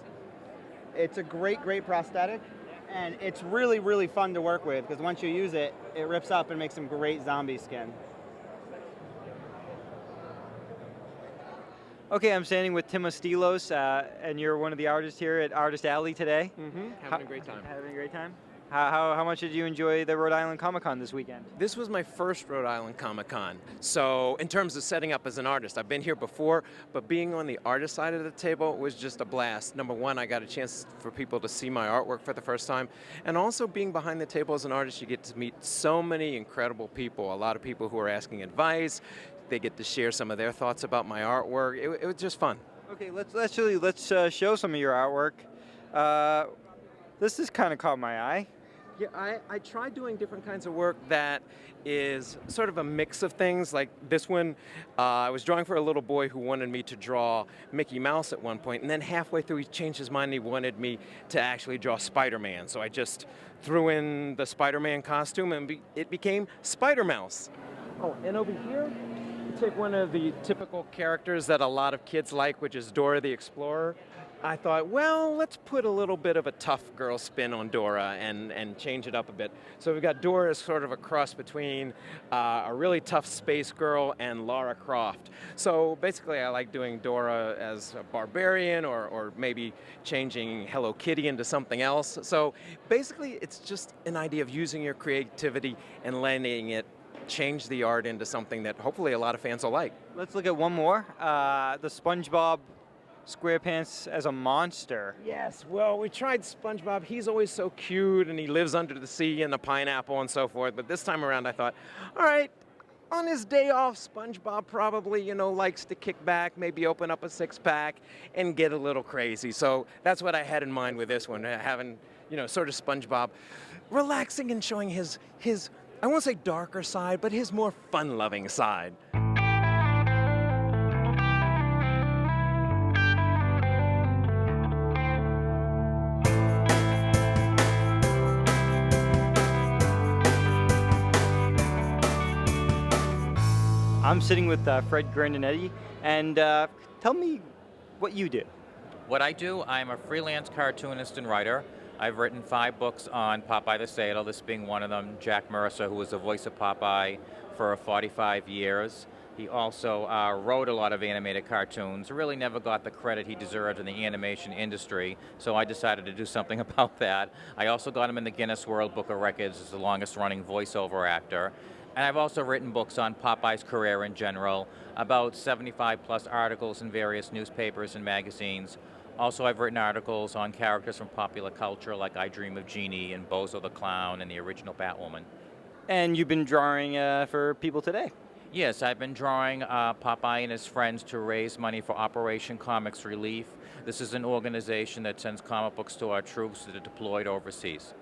It's a great, great prosthetic, and it's really, really fun to work with because once you use it, it rips up and makes some great zombie skin. Okay, I'm standing with Tim Ostilos, and you're one of the artists here at Artist Alley today. Mm-hmm. Having a great time. Having a great time? How much did you enjoy the Rhode Island Comic Con this weekend? This was my first Rhode Island Comic Con. So in terms of setting up as an artist, I've been here before, but being on the artist side of the table was just a blast. Number one, I got a chance for people to see my artwork for the first time. And also being behind the table as an artist, you get to meet so many incredible people. A lot of people who are asking advice. They get to share some of their thoughts about my artwork. It was just fun. Okay, let's show some of your artwork. This has kind of caught my eye. Yeah, I tried doing different kinds of work that is sort of a mix of things. Like this one, I was drawing for a little boy who wanted me to draw Mickey Mouse at one point, and then halfway through he changed his mind. He wanted me to actually draw Spider-Man. So I just threw in the Spider-Man costume, and it became Spider-Mouse. Oh, and over here, take one of the typical characters that a lot of kids like, which is Dora the Explorer. I thought, well, let's put a little bit of a tough girl spin on Dora and change it up a bit. So we've got Dora as sort of a cross between a really tough space girl and Lara Croft. So basically I like doing Dora as a barbarian or maybe changing Hello Kitty into something else. So basically it's just an idea of using your creativity and letting it change the art into something that hopefully a lot of fans will like. Let's look at one more. The SpongeBob SquarePants as a monster. Yes, well, we tried SpongeBob. He's always so cute, and he lives under the sea and the pineapple and so forth. But this time around, I thought, all right, on his day off, SpongeBob probably, likes to kick back, maybe open up a six-pack and get a little crazy. So that's what I had in mind with this one, having, sort of SpongeBob relaxing and showing his I won't say darker side, but his more fun-loving side. I'm sitting with Fred Grandinetti, and tell me what you do. What I do, I'm a freelance cartoonist and writer. I've written 5 books on Popeye the Sailor, this being one of them. Jack Mercer, who was the voice of Popeye for 45 years. He also wrote a lot of animated cartoons, really never got the credit he deserved in the animation industry, so I decided to do something about that. I also got him in the Guinness World Book of Records as the longest running voiceover actor. And I've also written books on Popeye's career in general, about 75 plus articles in various newspapers and magazines, Also, I've written articles on characters from popular culture like I Dream of Jeannie and Bozo the Clown and the original Batwoman. And you've been drawing for people today. Yes, I've been drawing Popeye and his friends to raise money for Operation Comics Relief. This is an organization that sends comic books to our troops that are deployed overseas.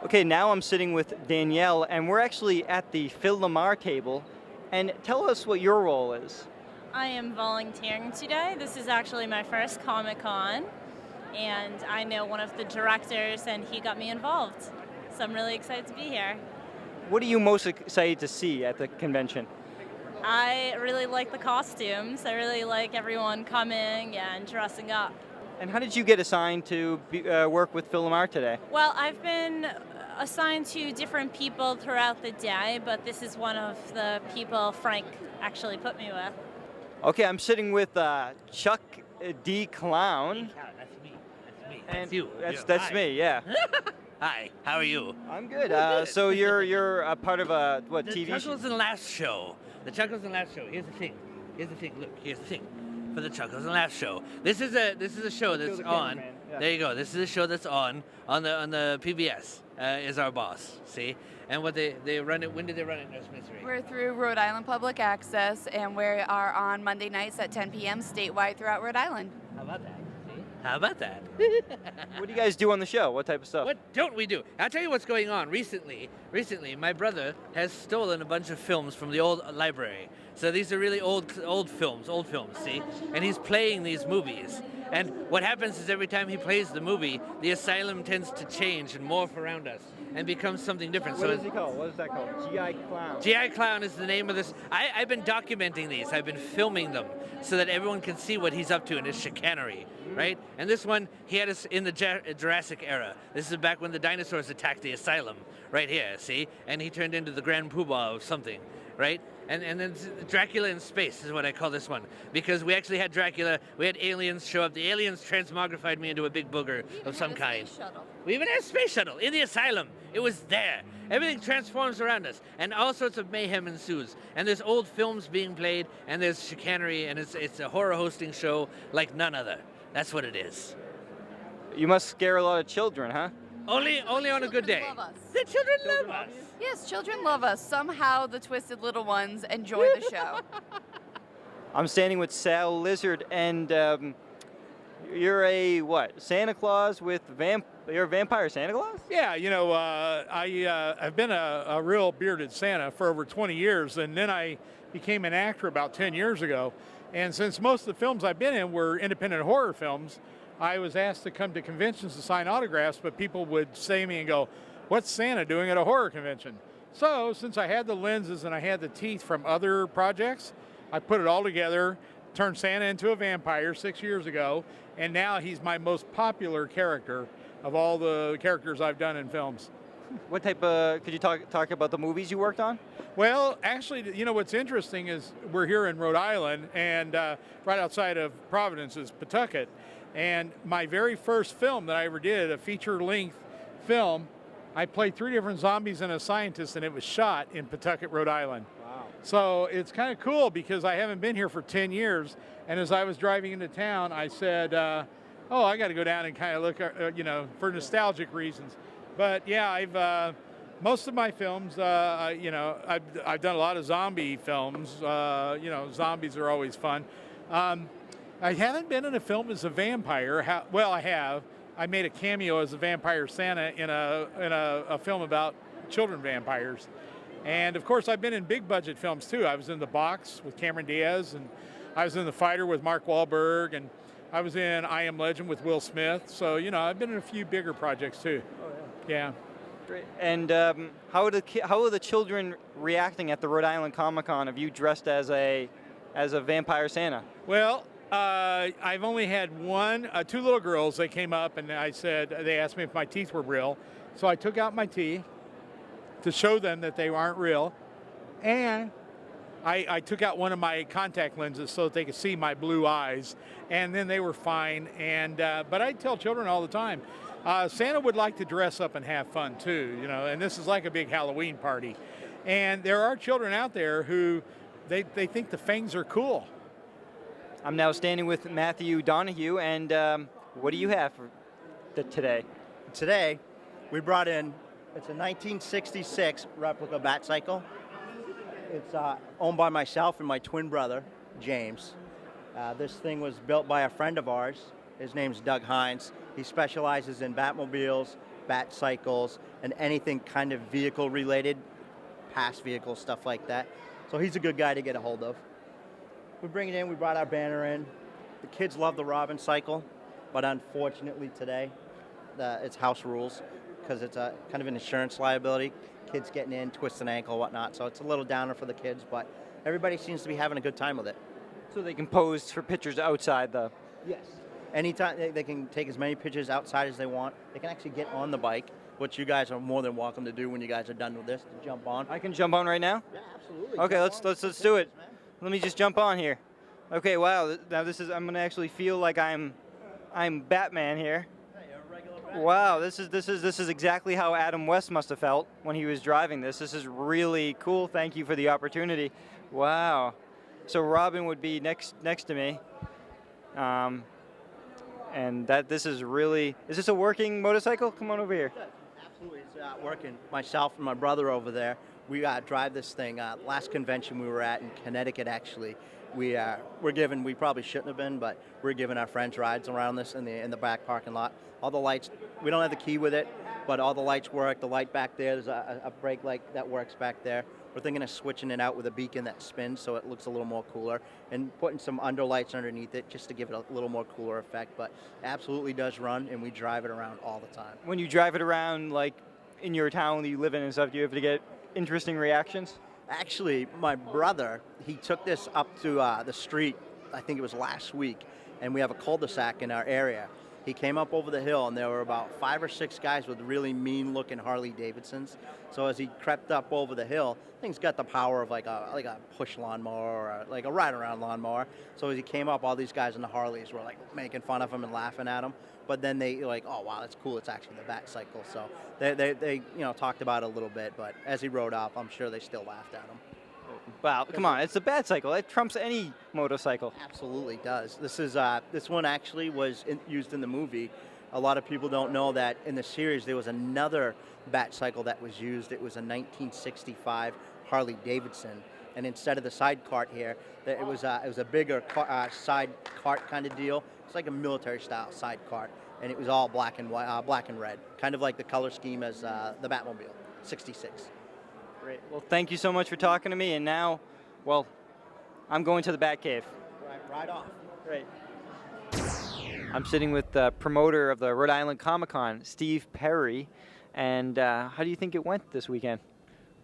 Okay, now I'm sitting with Danielle, and we're actually at the Phil LaMarr table. And tell us what your role is. I am volunteering today. This is actually my first Comic-Con, and I know one of the directors, and he got me involved. So I'm really excited to be here. What are you most excited to see at the convention? I really like the costumes. I really like everyone coming and dressing up. And how did you get assigned to work with Phil LaMarr today? Well, I've been assigned to different people throughout the day, but this is one of the people Frank actually put me with. Okay, I'm sitting with Chuck D. Clown. That's me. And That's you. That's Hi. me, yeah. Hi, how are you? I'm good. So you're a part of a the TV show? Chuckles and Laughs show. The Chuckles and Laughs show. Here's the thing. Look, here's the thing. For the Chuckles and Laughs show. This is a show that's on. Yeah. There you go. This is a show that's on the PBS. Is our boss. See? And what they run it. When did they run it, Nurse Misery? We're through Rhode Island Public Access, and we are on Monday nights at 10 p.m. statewide throughout Rhode Island. How about that? See? How about that? What do you guys do on the show? What type of stuff? What don't we do? I'll tell you what's going on. Recently, my brother has stolen a bunch of films from the old library. So these are really old films, see? And he's playing these movies. And what happens is every time he plays the movie, the asylum tends to change and morph around us and becomes something different. What is he called? What is that called? G.I. Clown. G.I. Clown is the name of this. I've been documenting these. I've been filming them so that everyone can see what he's up to in his chicanery, right? And this one, he had us in the Jurassic era. This is back when the dinosaurs attacked the asylum, right here, see? And he turned into the Grand Poobah of something, right? And then Dracula in space is what I call this one. Because we actually had Dracula, we had aliens show up. The aliens transmogrified me into a big booger of some kind. We even had a space shuttle in the asylum. It was there. Everything transforms around us. And all sorts of mayhem ensues. And there's old films being played, and there's chicanery, and it's a horror hosting show like none other. That's what it is. You must scare a lot of children, huh? Only on a good day. Love us. The children love us. Yes, children love us. Somehow the twisted little ones enjoy the show. I'm standing with Sal Lizard, and you're a what? Santa Claus with You're a vampire Santa Claus? Yeah, I've been a real bearded Santa for over 20 years, and then I became an actor about 10 years ago. And since most of the films I've been in were independent horror films, I was asked to come to conventions to sign autographs, but people would say to me and go, "What's Santa doing at a horror convention?" So since I had the lenses and I had the teeth from other projects, I put it all together, turned Santa into a vampire 6 years ago, and now he's my most popular character of all the characters I've done in films. What type of, could you talk about the movies you worked on? Well, actually, what's interesting is we're here in Rhode Island, and right outside of Providence is Pawtucket. And my very first film that I ever did, a feature-length film, I played 3 different zombies and a scientist, and it was shot in Pawtucket, Rhode Island. Wow. So it's kind of cool because I haven't been here for 10 years, and as I was driving into town, I said, I got to go down and kind of look, for nostalgic reasons. But yeah, I've most of my films, I've done a lot of zombie films. Zombies are always fun. I haven't been in a film as a vampire. I have. I made a cameo as a vampire Santa in a film about children vampires. And of course, I've been in big budget films too. I was in The Box with Cameron Diaz, and I was in The Fighter with Mark Wahlberg, and I was in I Am Legend with Will Smith. So, I've been in a few bigger projects too. Oh, yeah. Yeah. Great. And how are the children reacting at the Rhode Island Comic-Con of you dressed as a vampire Santa? Well, I've only had 2 little girls. They came up and they asked me if my teeth were real. So I took out my teeth to show them that they aren't real. And I took out one of my contact lenses so that they could see my blue eyes. And then they were fine. And but I tell children all the time, Santa would like to dress up and have fun too, and this is like a big Halloween party. And there are children out there who they think the fangs are cool. I'm now standing with Matthew Donahue, and What do you have for today? Today, we brought in, it's a 1966 replica Batcycle. It's owned by myself and my twin brother, James. This thing was built by a friend of ours. His name's Doug Hines. He specializes in Batmobiles, Batcycles, and anything kind of vehicle related, past vehicles, stuff like that. So he's a good guy to get a hold of. We bring it in, we brought our banner in. The kids love the Robin cycle, but unfortunately today, it's house rules because it's a kind of an insurance liability. Kids getting in, twist an ankle, whatnot. So it's a little downer for the kids, but everybody seems to be having a good time with it. So they can pose for pictures outside the... Yes. Anytime they can take as many pictures outside as they want. They can actually get on the bike, which you guys are more than welcome to do when you guys are done with this, to jump on. I can jump on right now? Yeah, absolutely. Okay, let's do it. Let me just jump on here. Okay, wow. Now I'm gonna actually feel like I'm Batman here. Wow, this is exactly how Adam West must have felt when he was driving this. This is really cool. Thank you for the opportunity. Wow. So Robin would be next to me. And this is really, is this a working motorcycle? Come on over here. Absolutely, it's working. Myself and my brother over there, we drive this thing. Last convention we were at in Connecticut, actually, we're given, we probably shouldn't have been, but we're giving our friends rides around this in the back parking lot. All the lights, we don't have the key with it, but all the lights work. The light back there, there's a brake light that works back there. We're thinking of switching it out with a beacon that spins so it looks a little more cooler, and putting some underlights underneath it just to give it a little more cooler effect. But it absolutely does run, and we drive it around all the time. When you drive it around, like in your town that you live in and stuff, do you have to get interesting reactions? Actually, my brother, he took this up to the street, I think it was last week, and we have a cul-de-sac in our area. He came up over the hill, and there were about 5 or 6 guys with really mean-looking Harley Davidsons. So as he crept up over the hill, thing's got the power of like a push lawnmower or like a ride-around lawnmower. So as he came up, all these guys in the Harleys were like making fun of him and laughing at him. But then they like, oh wow, that's cool. It's actually the Batcycle. So they talked about it a little bit. But as he rode off, I'm sure they still laughed at him. Wow, come on, it's a Batcycle. It trumps any motorcycle. Absolutely does. This one actually was used in the movie. A lot of people don't know that in the series there was another Batcycle that was used. It was a 1965 Harley Davidson, and instead of the side cart here, it was a bigger side cart kind of deal. It's like a military style side cart, and it was all black and white, black and red, kind of like the color scheme as the Batmobile, 66. Great. Well, thank you so much for talking to me. And now, well, I'm going to the Batcave. Right off. Great. I'm sitting with the promoter of the Rhode Island Comic-Con, Steve Perry. And how do you think it went this weekend?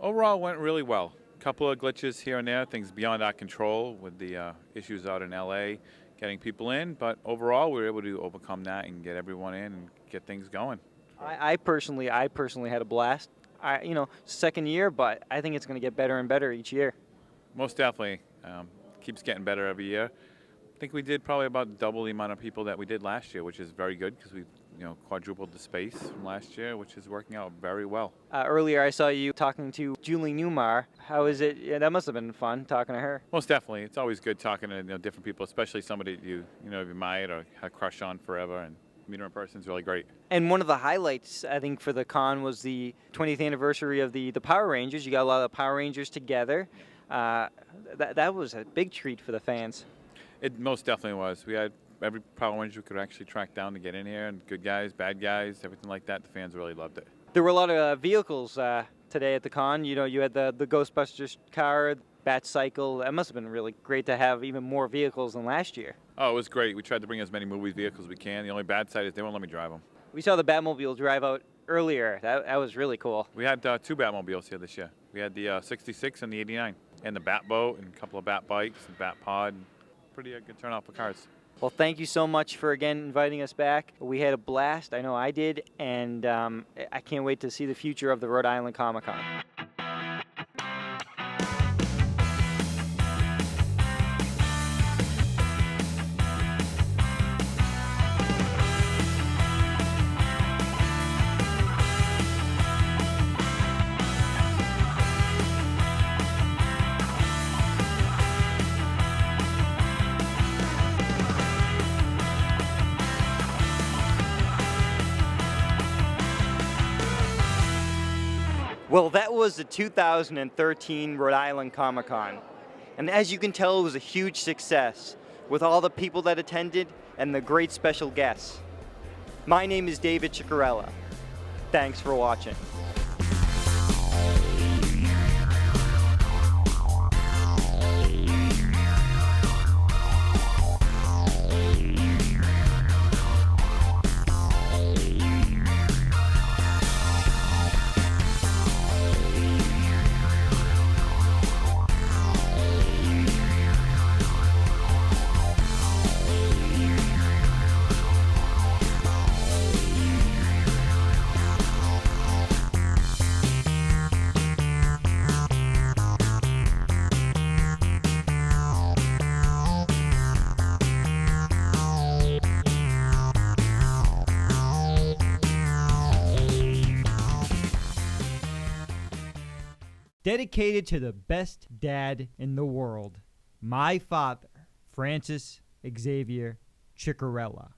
Overall, it went really well. A couple of glitches here and there, things beyond our control with the issues out in LA, getting people in. But overall, we were able to overcome that and get everyone in and get things going. I personally had a blast. Second year, but I think it's going to get better and better each year. Most definitely. Keeps getting better every year. I think we did probably about double the amount of people that we did last year, which is very good because we quadrupled the space from last year, which is working out very well. Earlier I saw you talking to Julie Newmar. How is it? Yeah, that must have been fun talking to her. Most definitely. It's always good talking to different people, especially somebody you admired or had a crush on forever, and meeting her in person is really great. And one of the highlights, I think, for the con was the 20th anniversary of the Power Rangers. You got a lot of Power Rangers together. That was a big treat for the fans. It most definitely was. We had every Power Ranger we could actually track down to get in here, and good guys, bad guys, everything like that. The fans really loved it. There were a lot of vehicles today at the con. You had the Ghostbusters car, Batcycle. That must have been really great to have even more vehicles than last year. Oh, it was great. We tried to bring as many movie vehicles as we can. The only bad side is they won't let me drive them. We saw the Batmobile drive out earlier. That was really cool. We had 2 Batmobiles here this year. We had the 66 and the 89, and the Batboat, and a couple of Bat bikes, and Bat Pod. Pretty good turnout for cars. Well, thank you so much for, again, inviting us back. We had a blast. I know I did, and I can't wait to see the future of the Rhode Island Comic-Con. Well, that was the 2013 Rhode Island Comic Con. And as you can tell, it was a huge success with all the people that attended and the great special guests. My name is David Ciccariella. Thanks for watching. Dedicated to the best dad in the world, my father, Francis Xavier Ciccariella.